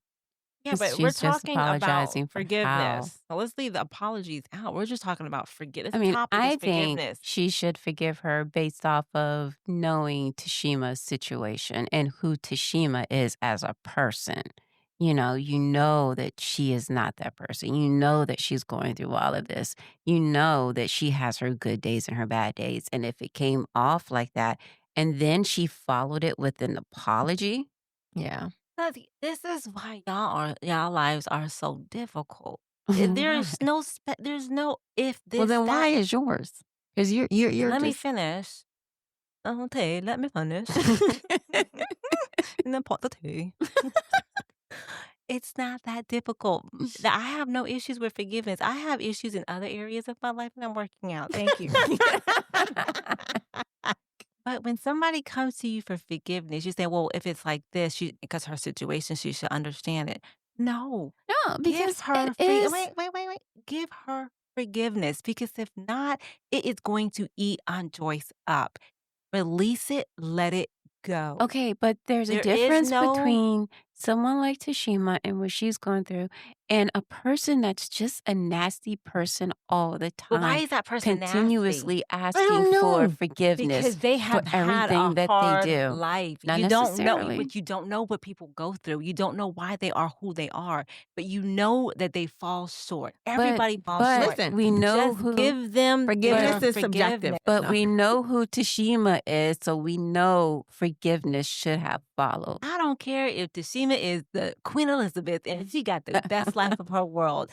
Yeah, but we're She's just talking about apologizing for how. forgiveness. So let's leave the apologies out. We're just talking about forgiveness. I The mean, topic is I think forgiveness. she should forgive her based off of knowing Tashima's situation and who Tashima is as a person. You know that she is not that person. You know that she's going through all of this. You know that she has her good days and her bad days. And if it came off like that, and then she followed it with an apology, Yeah. This is why y'all lives are so difficult. why? There's no if this Well, then why that. is yours? Because you're Let me just finish. Okay, let me finish. And then pot the tea. It's not that difficult. I have no issues with forgiveness. I have issues in other areas of my life, and I'm working out. Thank you. But when somebody comes to you for forgiveness, you say, well, if it's like this, because her situation, she should understand it. No, No, give because her it is. wait. Give her forgiveness, because if not, it is going to eat on Joyce up. Release it, let it go. Okay, but there's a There is difference no between someone like Tashima and what she's going through, and a person that's just a nasty person all the But why time, is that person nasty? continuously I asking don't for know. forgiveness Because they for have had everything a that they hard do. life. Not You don't know, necessarily. but you don't know what people go through. You don't know why they are who they are, but you know that they fall short. Everybody falls short. Listen, we know Just who give them forgiveness their is subjective. forgiveness. but No. we know who Tashima is, so we know forgiveness should have followed. I don't care if Tashima is the Queen Elizabeth and she got the best life of her world.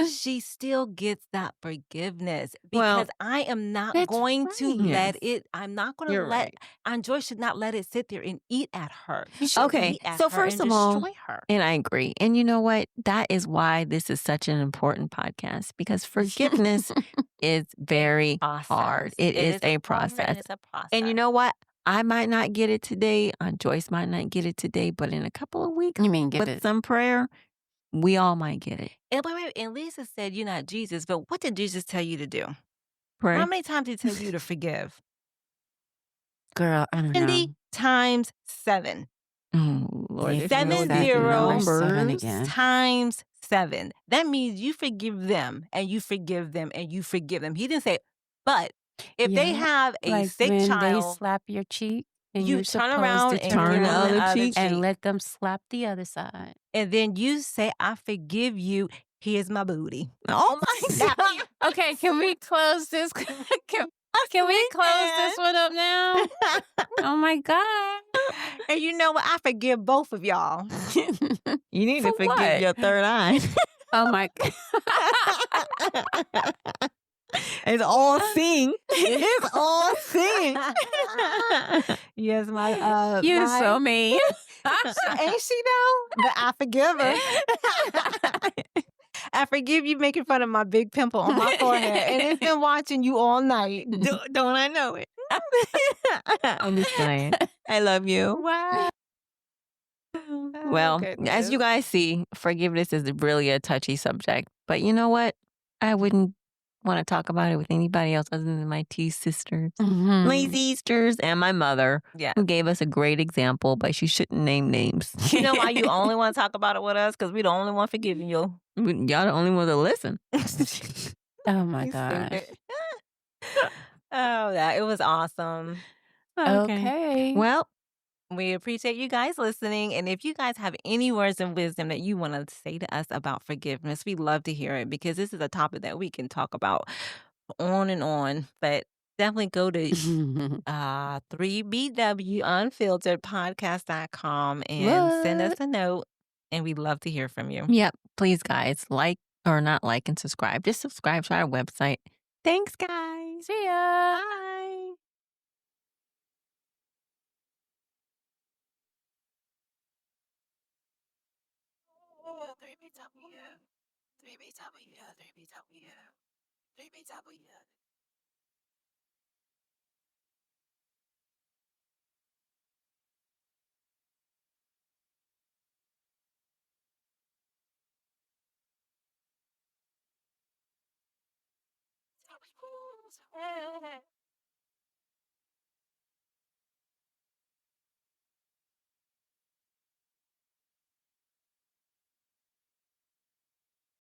She still gets that forgiveness Well, because I am not that's going to right. let Yes. it. I'm not going to You're let right. Aunt Joy should not let it sit there and eat at her. She should Okay, eat at so her first and of all, destroy her. and I agree. And you know what? That is why this is such an important podcast because forgiveness is very hard. It is a process. It's a process. And you know what? I might not get it today. Joyce might not get it today, but in a couple of weeks, You mean get with it? some prayer, we all might get it. And wait, and Lisa said you're not Jesus, but what did Jesus tell you to do? Pray. How many times did he tell you to forgive? Girl, I don't know. 70 times 7. Oh, Lord, If if you know you that said the number numbers. 7 again. Times 7. That means you forgive them and you forgive them and you forgive them. He didn't say, but if they Yeah, have a like sick when they child, slap your cheek and you you're turn supposed around to and turn give the them other the other cheek. cheek. and let them slap the other side. And then you say, I forgive you. Here's my booty. Oh my God. Okay, can we close this? Can we close this one up now? Oh my God. And you know what? I forgive both of y'all. You need For to forgive what? your third eye. Oh my God. It's all seeing. It's all seeing. Yes, my You're so mean. ain't she though? But I forgive her. I forgive you making fun of my big pimple on my forehead, and it's been watching you all night. Don't I know it? I'm just playing. I love you. Wow. Well, as you guys see, forgiveness is really a touchy subject. But you know what? I wouldn't want to talk about it with anybody else other than my two sisters, Lazy Easters, and my mother, who gave us a great example, but she shouldn't name names. You know why you only want to talk about it with us? Because we're the only one forgiving you. Y'all the only one to listen. Oh my You God. stupid. Oh, it was awesome. Okay. Well, we appreciate you guys listening. And if you guys have any words of wisdom that you want to say to us about forgiveness, we'd love to hear it because this is a topic that we can talk about on and on. But definitely go to 3BWUnfilteredpodcast.com and send us a note. And we'd love to hear from you. Yep. Please, guys, like or not like and subscribe. Just subscribe to our website. Thanks, guys. See ya. Bye. Three BW, 3BW, 3BW, 3BW.